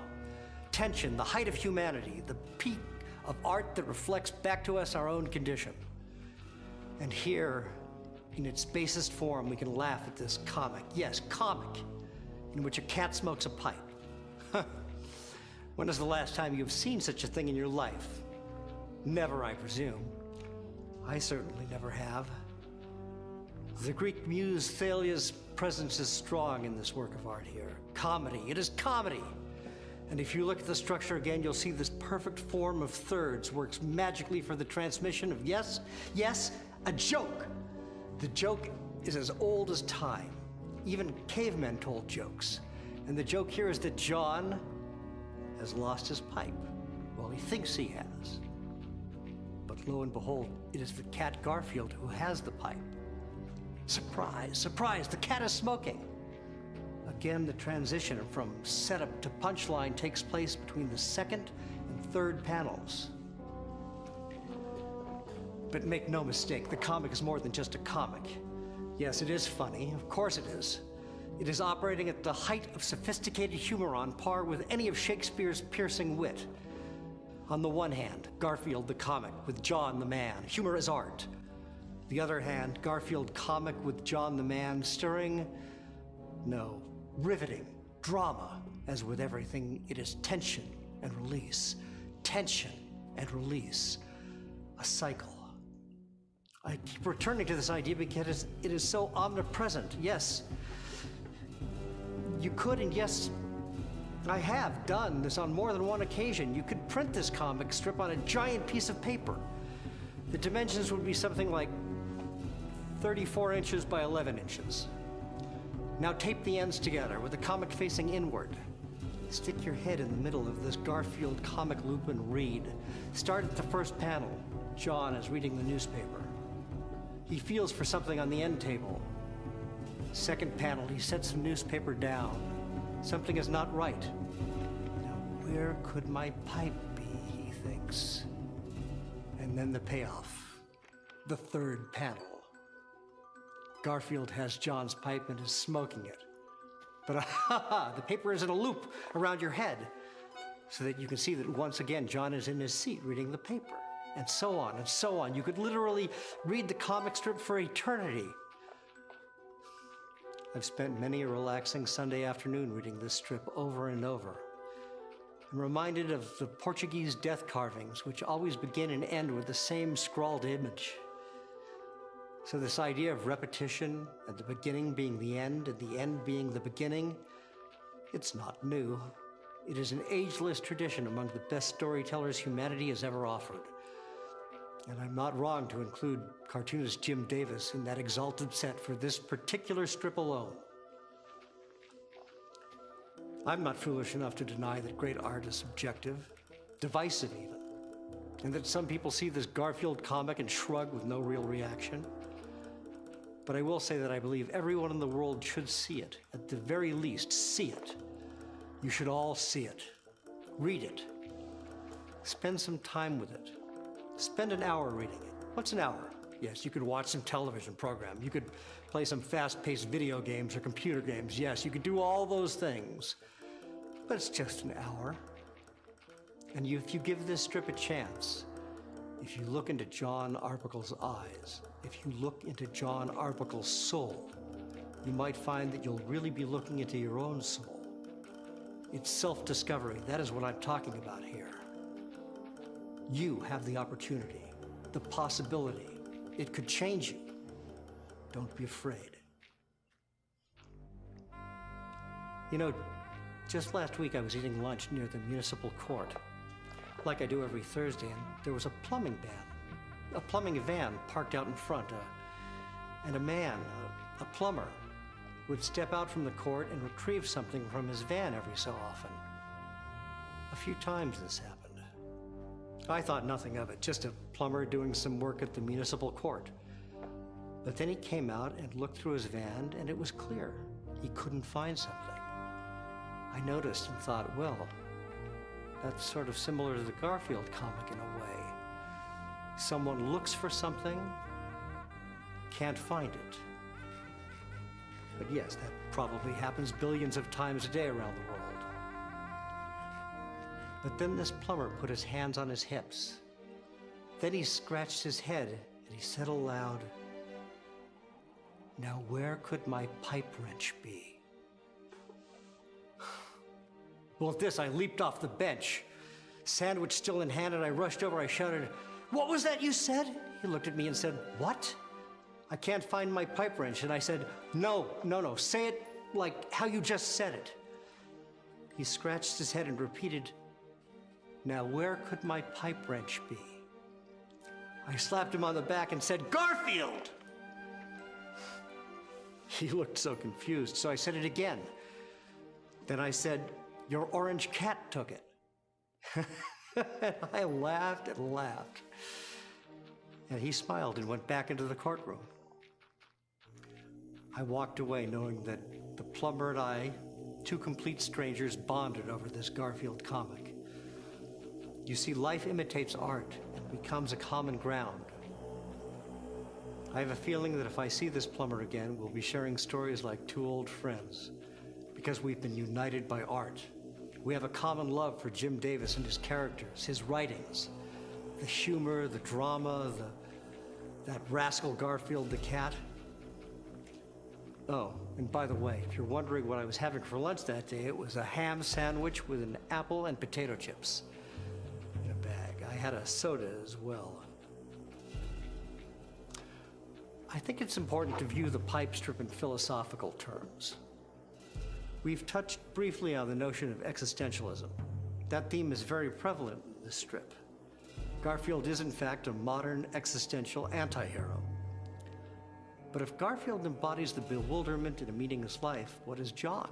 Tension, the height of humanity, the peak of art that reflects back to us our own condition. And here, in its basest form, we can laugh at this comic, yes, comic, in which a cat smokes a pipe. When is the last time you've seen such a thing in your life? Never, I presume. I certainly never have. The Greek muse Thalia's presence is strong in this work of art here. Comedy, it is comedy. And if you look at the structure again, you'll see this perfect form of thirds works magically for the transmission of, yes, a joke. The joke is as old as time. Even cavemen told jokes. And the joke here is that John has lost his pipe. Well, he thinks he has. But lo and behold, it is the cat Garfield who has the pipe. Surprise, surprise, the cat is smoking. Again, the transition from setup to punchline takes place between the second and third panels. But make no mistake, the comic is more than just a comic. Yes, it is funny, of course it is. It is operating at the height of sophisticated humor on par with any of Shakespeare's piercing wit. On the one hand, Garfield the comic with John the man, humor is art. The other hand, Garfield comic with John the man, stirring, no, riveting, drama. As with everything, it is tension and release, tension and release, a cycle. I keep returning to this idea because it is so omnipresent. Yes, you could, and yes, I have done this on more than one occasion. You could print this comic strip on a giant piece of paper. The dimensions would be something like 34 inches by 11 inches. Now tape the ends together with the comic facing inward. Stick your head in the middle of this Garfield comic loop and read. Start at the first panel. John is reading the newspaper. He feels for something on the end table. Second panel, he sets the newspaper down. Something is not right. Now, where could my pipe be, he thinks. And then the payoff. The third panel. Garfield has John's pipe and is smoking it. But the paper is in a loop around your head so that you can see that once again John is in his seat reading the paper. And so on and so on. You could literally read the comic strip for eternity. I've spent many a relaxing Sunday afternoon reading this strip over and over. I'm reminded of the Portuguese death carvings, which always begin and end with the same scrawled image. So this idea of repetition, and the beginning being the end, and the end being the beginning, it's not new. It is an ageless tradition among the best storytellers humanity has ever offered. And I'm not wrong to include cartoonist Jim Davis in that exalted set for this particular strip alone. I'm not foolish enough to deny that great art is subjective, divisive even, and that some people see this Garfield comic and shrug with no real reaction. But I will say that I believe everyone in the world should see it. At the very least, see it. You should all see it. Read it. Spend some time with it. Spend an hour reading it. What's an hour? Yes, you could watch some television program. You could play some fast-paced video games or computer games. Yes, you could do all those things. But it's just an hour. And if you give this strip a chance, if you look into John Arbuckle's eyes, if you look into John Arbuckle's soul, you might find that you'll really be looking into your own soul. It's self-discovery. That is what I'm talking about here. You have the opportunity, the possibility. It could change you. Don't be afraid. You know, just last week I was eating lunch near the municipal court, like I do every Thursday, and there was a plumbing van parked out in front, and a man, a plumber, would step out from the court and retrieve something from his van every so often. A few times this happened. I thought nothing of it, just a plumber doing some work at the municipal court. But then he came out and looked through his van, and it was clear. He couldn't find something. I noticed and thought, well, that's sort of similar to the Garfield comic in a way. Someone looks for something, can't find it. But yes, that probably happens billions of times a day around the world. But then this plumber put his hands on his hips. Then he scratched his head and he said aloud, "Now where could my pipe wrench be?" Well, at this, I leaped off the bench. Sandwich still in hand, and I rushed over. I shouted, "What was that you said?" He looked at me and said, "What?" "I can't find my pipe wrench." And I said, No, say it like how you just said it." He scratched his head and repeated, "Now where could my pipe wrench be?" I slapped him on the back and said, "Garfield!" He looked so confused, so I said it again. Then I said, "Your orange cat took it." And I laughed and laughed. And he smiled and went back into the courtroom. I walked away knowing that the plumber and I, two complete strangers, bonded over this Garfield comic. You see, life imitates art and becomes a common ground. I have a feeling that if I see this plumber again, we'll be sharing stories like two old friends, because we've been united by art. We have a common love for Jim Davis and his characters, his writings, the humor, the drama, that rascal Garfield the cat. Oh, and by the way, if you're wondering what I was having for lunch that day, it was a ham sandwich with an apple and potato chips in a bag. I had a soda as well. I think it's important to view the pipe strip in philosophical terms. We've touched briefly on the notion of existentialism. That theme is very prevalent in this strip. Garfield is, in fact, a modern existential anti-hero. But if Garfield embodies the bewilderment in a meaningless life, what is John?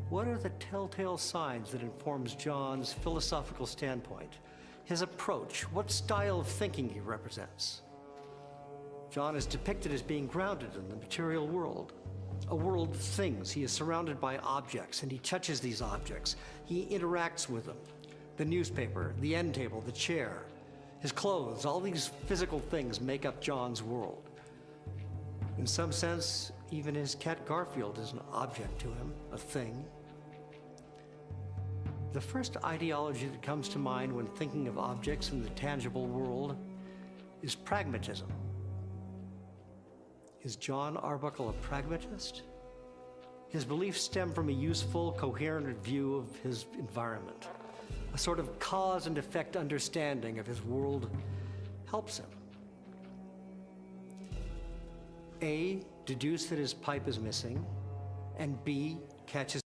What are the telltale signs that informs John's philosophical standpoint, his approach, what style of thinking he represents? John is depicted as being grounded in the material world, a world of things. He is surrounded by objects, and he touches these objects. He interacts with them. The newspaper, the end table, the chair, his clothes, all these physical things make up John's world. In some sense, even his cat Garfield is an object to him, a thing. The first ideology that comes to mind when thinking of objects in the tangible world is pragmatism. Is John Arbuckle a pragmatist? His beliefs stem from a useful, coherent view of his environment. A sort of cause and effect understanding of his world helps him. A, deduce that his pipe is missing, and B, catch his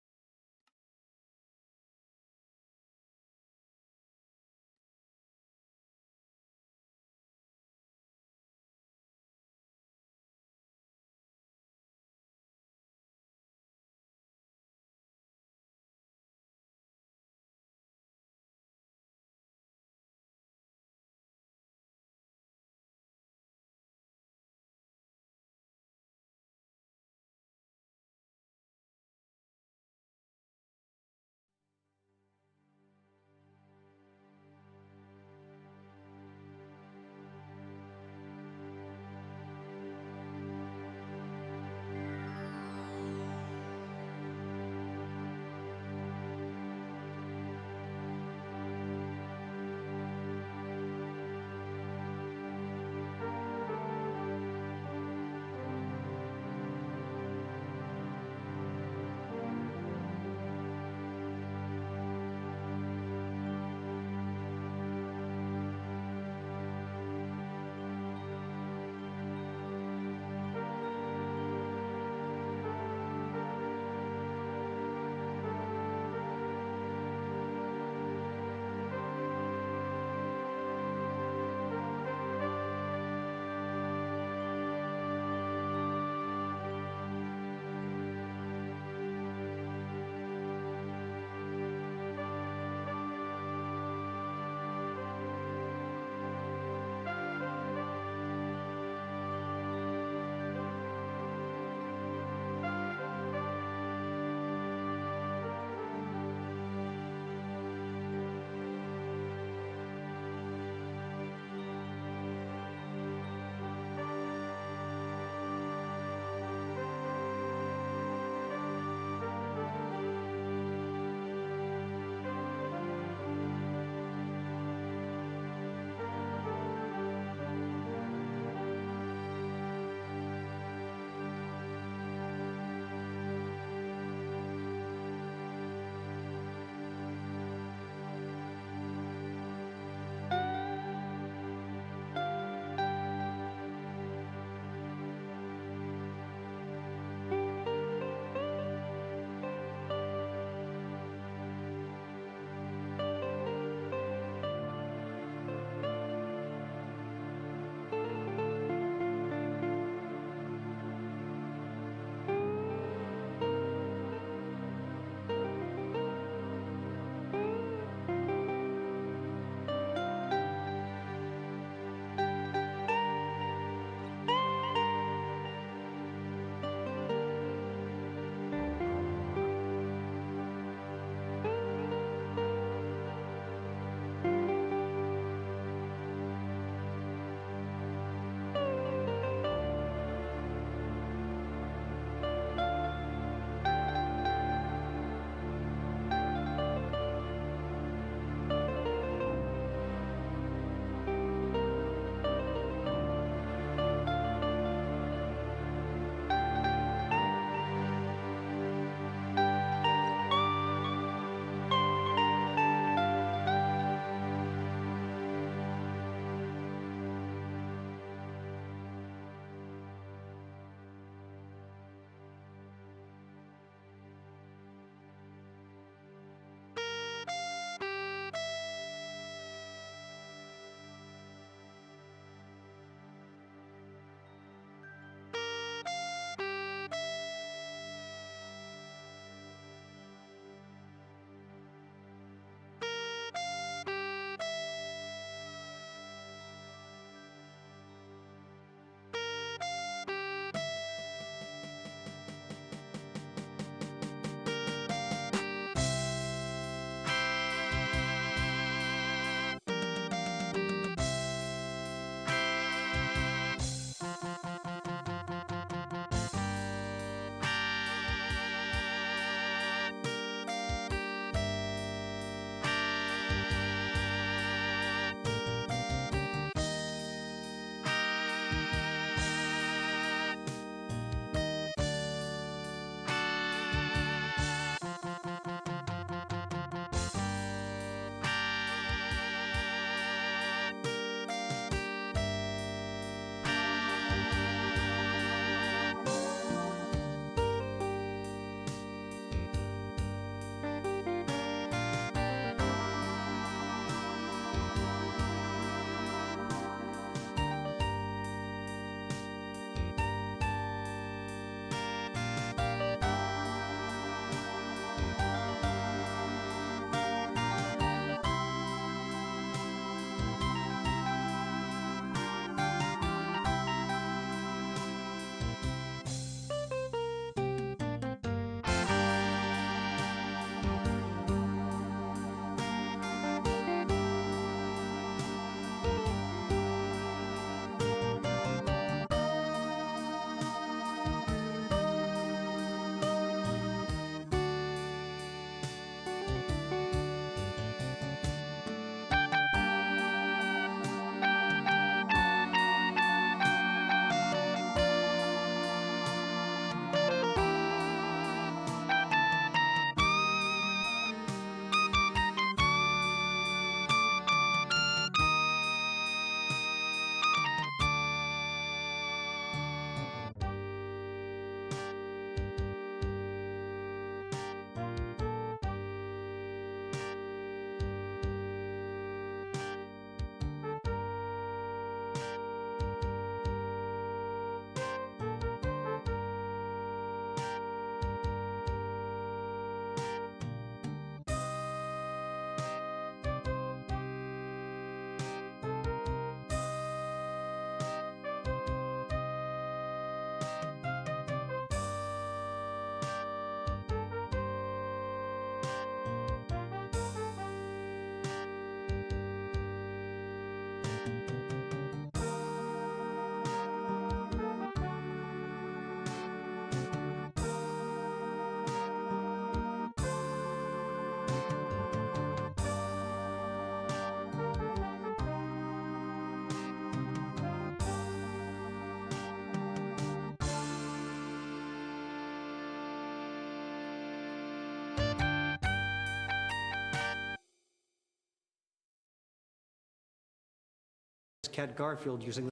Cat Garfield using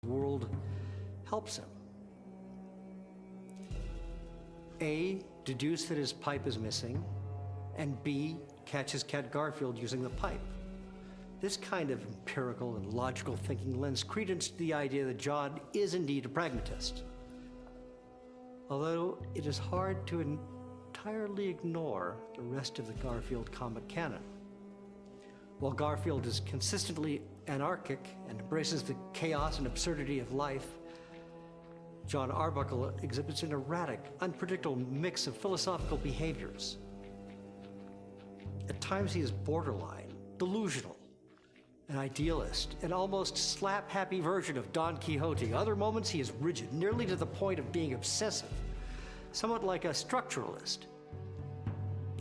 the world helps him. A, deduce that his pipe is missing, and B, catches Cat Garfield using the pipe. This kind of empirical and logical thinking lends credence to the idea that John is indeed a pragmatist. Although it is hard to entirely ignore the rest of the Garfield comic canon. While Garfield is consistently anarchic and embraces the chaos and absurdity of life, John Arbuckle exhibits an erratic, unpredictable mix of philosophical behaviors. At times he is borderline, delusional, an idealist, an almost slap-happy version of Don Quixote. Other moments he is rigid, nearly to the point of being obsessive, somewhat like a structuralist,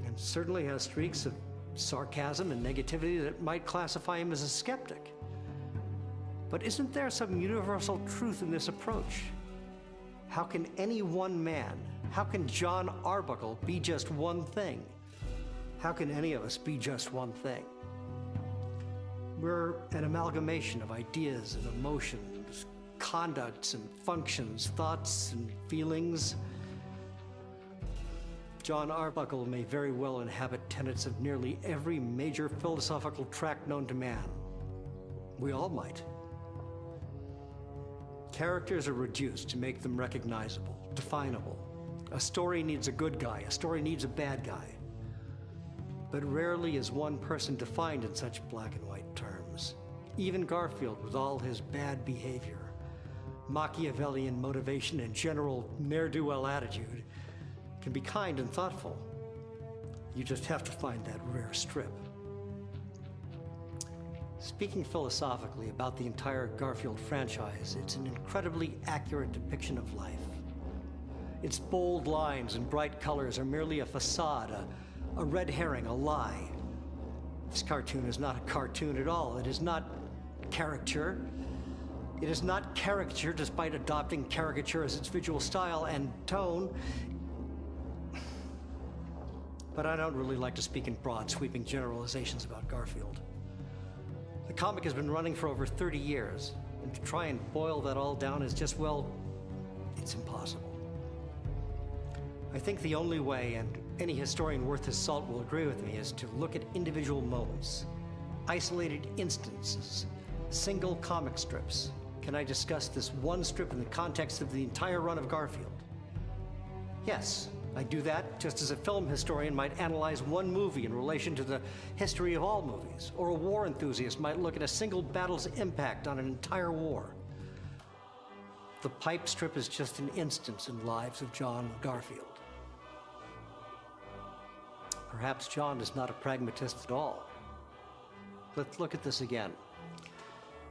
and certainly has streaks of sarcasm and negativity that might classify him as a skeptic. But isn't there some universal truth in this approach? How can any one man, how can John Arbuckle be just one thing? How can any of us be just one thing? We're an amalgamation of ideas and emotions, conducts and functions, thoughts and feelings. John Arbuckle may very well inhabit tenets of nearly every major philosophical tract known to man. We all might. Characters are reduced to make them recognizable, definable. A story needs a good guy, a story needs a bad guy. But rarely is one person defined in such black and white terms. Even Garfield, with all his bad behavior, Machiavellian motivation, and general ne'er-do-well attitude, can be kind and thoughtful. You just have to find that rare strip. Speaking philosophically about the entire Garfield franchise, it's an incredibly accurate depiction of life. Its bold lines and bright colors are merely a facade, a red herring, a lie. This cartoon is not a cartoon at all. It is not caricature. It is not caricature despite adopting caricature as its visual style and tone. But I don't really like to speak in broad, sweeping generalizations about Garfield. The comic has been running for over 30 years, and to try and boil that all down is just, well, it's impossible. I think the only way, and any historian worth his salt will agree with me, is to look at individual moments, isolated instances, single comic strips. Can I discuss this one strip in the context of the entire run of Garfield? Yes, I do that just as a film historian might analyze one movie in relation to the history of all movies, or a war enthusiast might look at a single battle's impact on an entire war. The pipe strip is just an instance in lives of John Garfield. Perhaps John is not a pragmatist at all. Let's look at this again.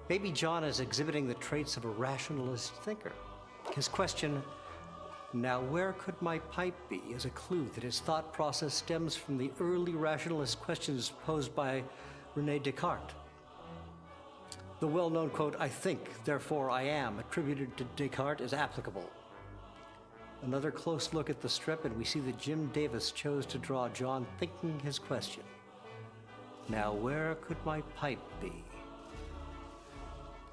Maybe John is exhibiting the traits of a rationalist thinker. His question, "Now where could my pipe be?" is a clue that his thought process stems from the early rationalist questions posed by René Descartes. The well-known quote, "I think, therefore I am," attributed to Descartes is applicable. Another close look at the strip, and we see that Jim Davis chose to draw John thinking his question. "Now where could my pipe be?"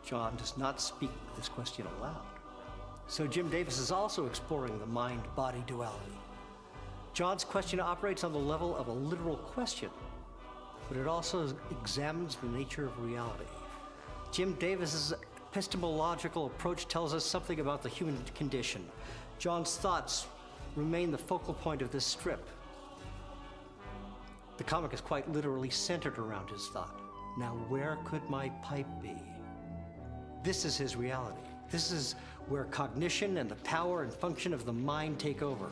John does not speak this question aloud. So Jim Davis is also exploring the mind-body duality. John's question operates on the level of a literal question, but it also examines the nature of reality. Jim Davis's epistemological approach tells us something about the human condition. John's thoughts remain the focal point of this strip. The comic is quite literally centered around his thought. Now where could my pipe be? This is his reality. This is where cognition and the power and function of the mind take over.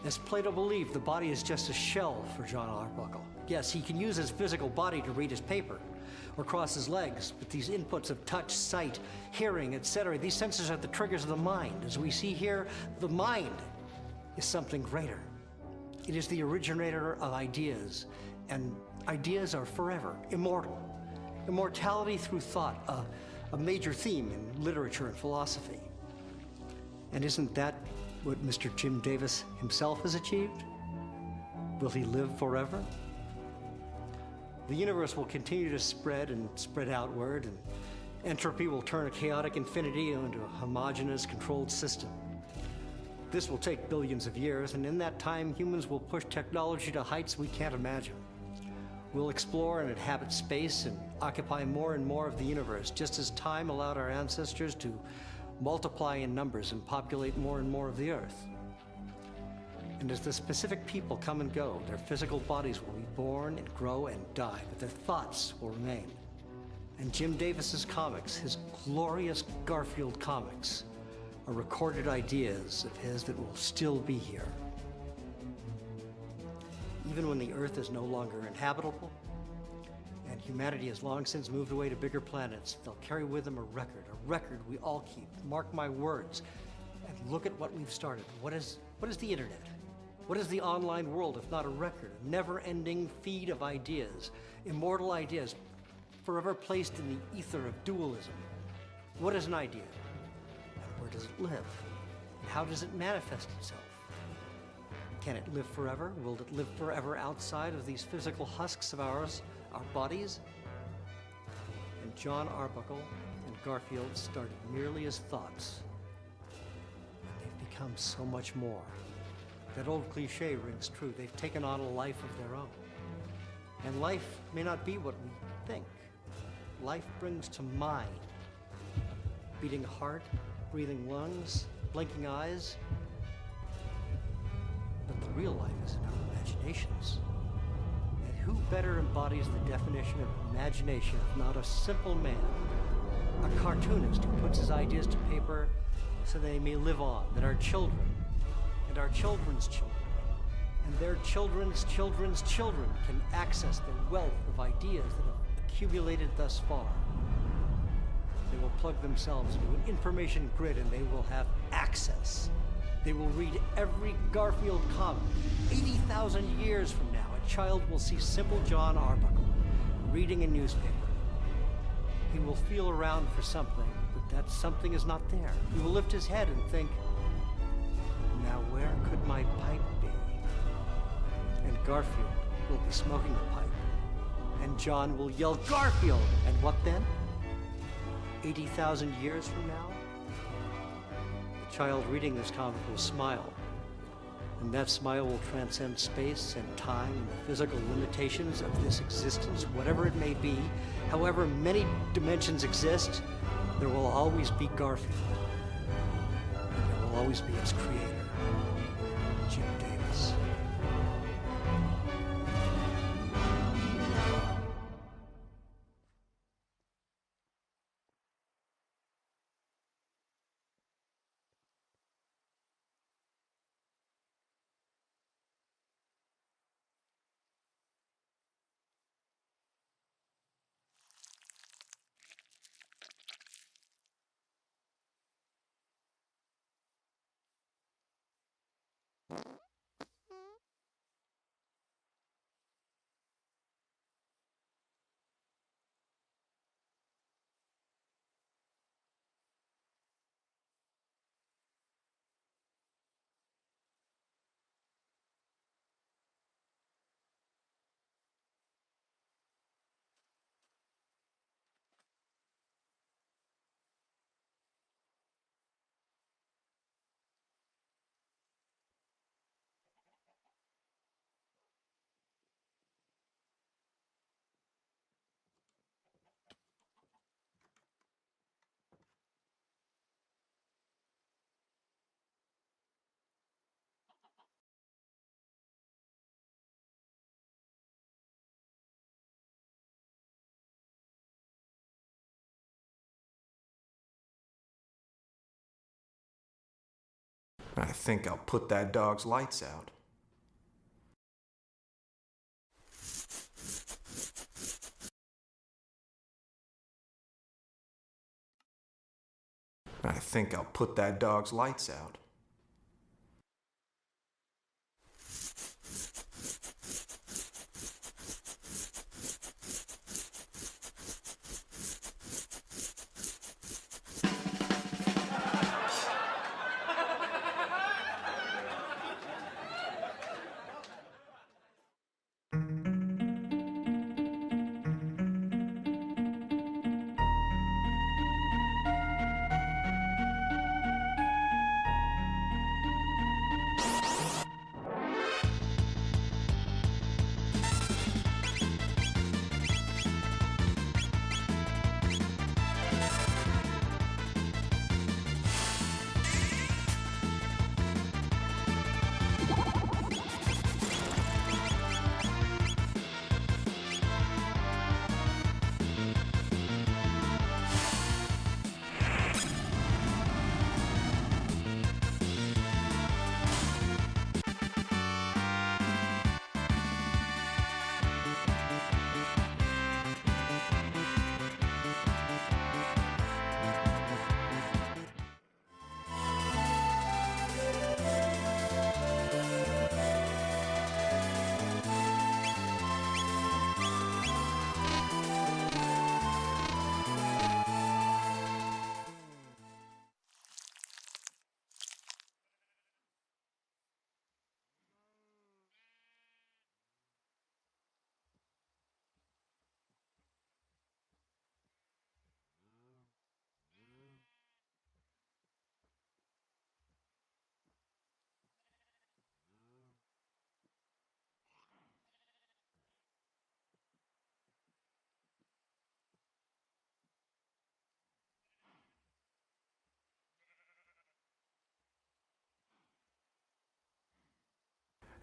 As Plato believed, the body is just a shell for John Arbuckle. Yes, he can use his physical body to read his paper or cross his legs, but these inputs of touch, sight, hearing, etc., these senses are the triggers of the mind. As we see here, the mind is something greater. It is the originator of ideas, and ideas are forever, immortal. Immortality through thought, a major theme in literature and philosophy. And isn't that what Mr. Jim Davis himself has achieved? Will he live forever? The universe will continue to spread and spread outward, and entropy will turn a chaotic infinity into a homogeneous, controlled system. This will take billions of years, and in that time, humans will push technology to heights we can't imagine. We'll explore and inhabit space and occupy more and more of the universe, just as time allowed our ancestors to multiply in numbers and populate more and more of the Earth. And as the specific people come and go, their physical bodies will be born and grow and die, but their thoughts will remain. And Jim Davis's comics, his glorious Garfield comics, are recorded ideas of his that will still be here. Even when the Earth is no longer inhabitable, and humanity has long since moved away to bigger planets, they'll carry with them a record we all keep. Mark my words. And look at what we've started. What is the internet? What is the online world if not a record, a never-ending feed of ideas, immortal ideas, forever placed in the ether of dualism? What is an idea? And where does it live? And how does it manifest itself? Can it live forever? Will it live forever outside of these physical husks of ours, our bodies? And John Arbuckle and Garfield started merely as thoughts, and they've become so much more. That old cliche rings true. They've taken on a life of their own. And life may not be what we think. Life brings to mind beating heart, breathing lungs, blinking eyes. But the real life is in our imaginations. And who better embodies the definition of imagination if not a simple man, a cartoonist who puts his ideas to paper so they may live on, that our children, and our children's children, and their children's children's children can access the wealth of ideas that have accumulated thus far. They will plug themselves into an information grid and they will have access. They will read every Garfield comic. 80,000 years from now, a child will see simple John Arbuckle reading a newspaper. He will feel around for something, but that something is not there. He will lift his head and think, now where could my pipe be? And Garfield will be smoking the pipe. And John will yell, Garfield! And what then? 80,000 years from now? The child reading this comic will smile. And that smile will transcend space and time and the physical limitations of this existence, whatever it may be. However many dimensions exist, there will always be Garfield. And there will always be its creator. Jim Davis. I think I'll put that dog's lights out. I think I'll put that dog's lights out.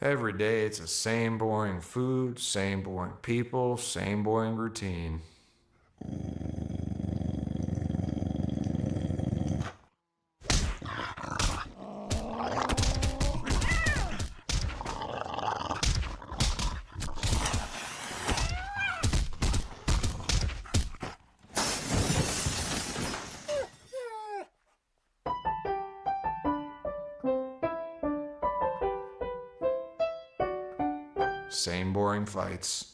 Every day it's the same boring food, same boring people, same boring routine. Same boring fights.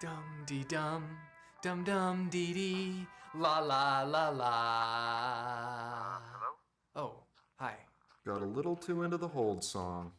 Dum dee dum dum dee dee, la la la la. Hello? Oh, hi. Got a little too into the hold song.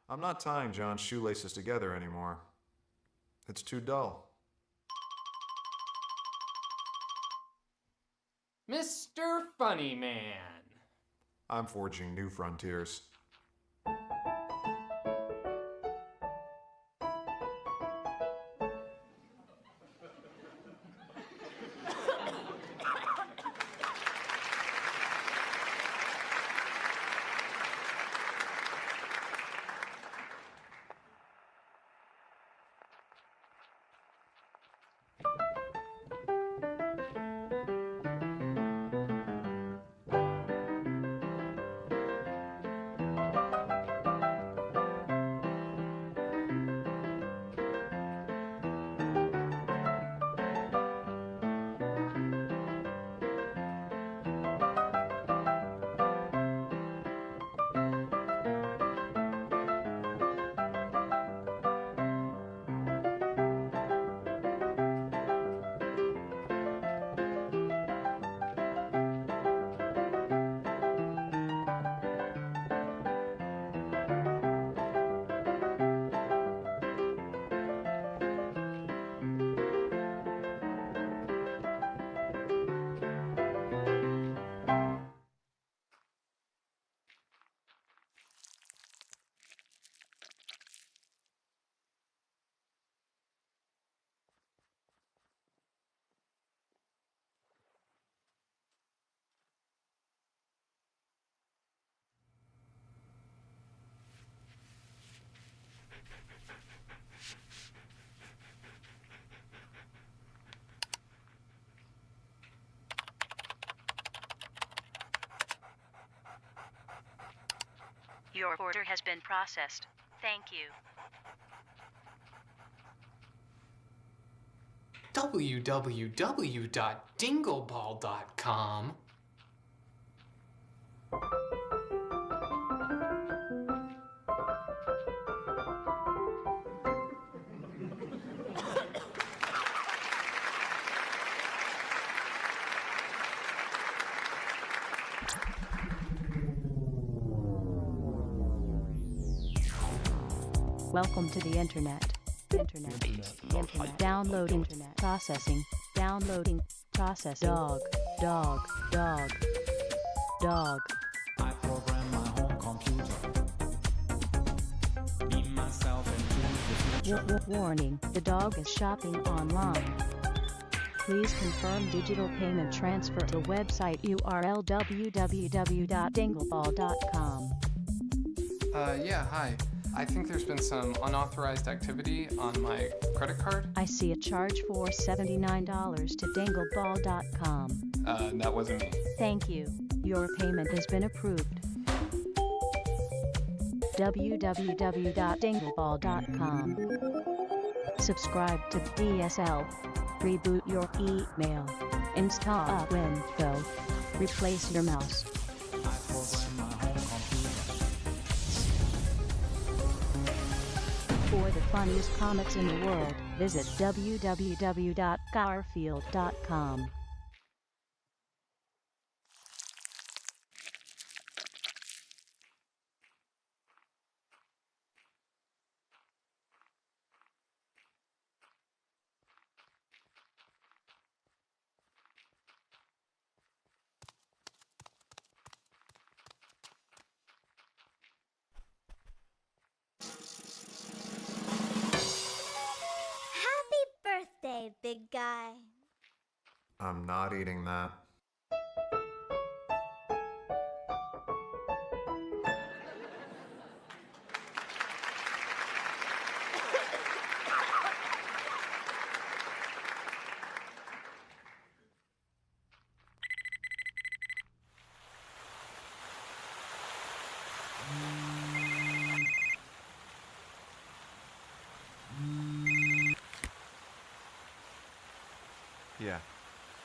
I'm not tying John's shoelaces together anymore. It's too dull. Mr. Funny Man. I'm forging new frontiers. Your order has been processed. Thank you. www.dingleball.com. Welcome to the internet. Download internet. Processing. Downloading. Process. Dog. Dog. Dog. Dog. I program my home computer. Beam myself into the future. Warning. The dog is shopping online. Please confirm digital payment transfer to website URL www.dingleball.com. Yeah, hi. I think there's been some unauthorized activity on my credit card. I see a charge for $79 to dingleball.com. That wasn't me. Thank you. Your payment has been approved. www.dingleball.com. Subscribe to DSL. Reboot your email. Install a window. Replace your mouse. I program my home computer. For the funniest comics in the world, visit www.garfield.com. Birthday, big guy. I'm not eating that. Yeah,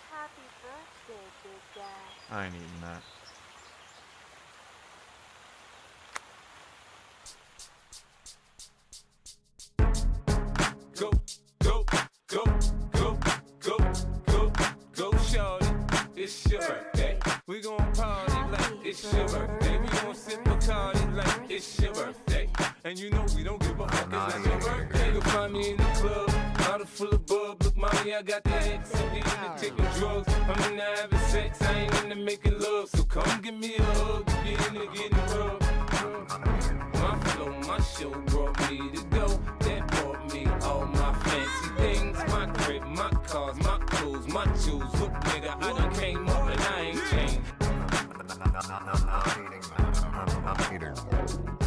Happy birthday, big guy. I ain't eating that. Go, go, go, go, go, go, go, shorty. It's your birthday. We gon' party like it's your birthday. We gon' sip Bacardi like it's your birthday. And And you know we don't give a fuck. It's not your birthday. You'll find me in the club, bottle full of bub. Look, mommy, I got the X. I'm into taking drugs. I'm into having sex. I ain't into making love. So come give me a hug. If you're into getting rubbed. My flow, my show brought me to go. That brought me all my fancy things. My crib, my cars, my clothes, my shoes. Look, nigga, I done came up and I ain't changed. Not eating.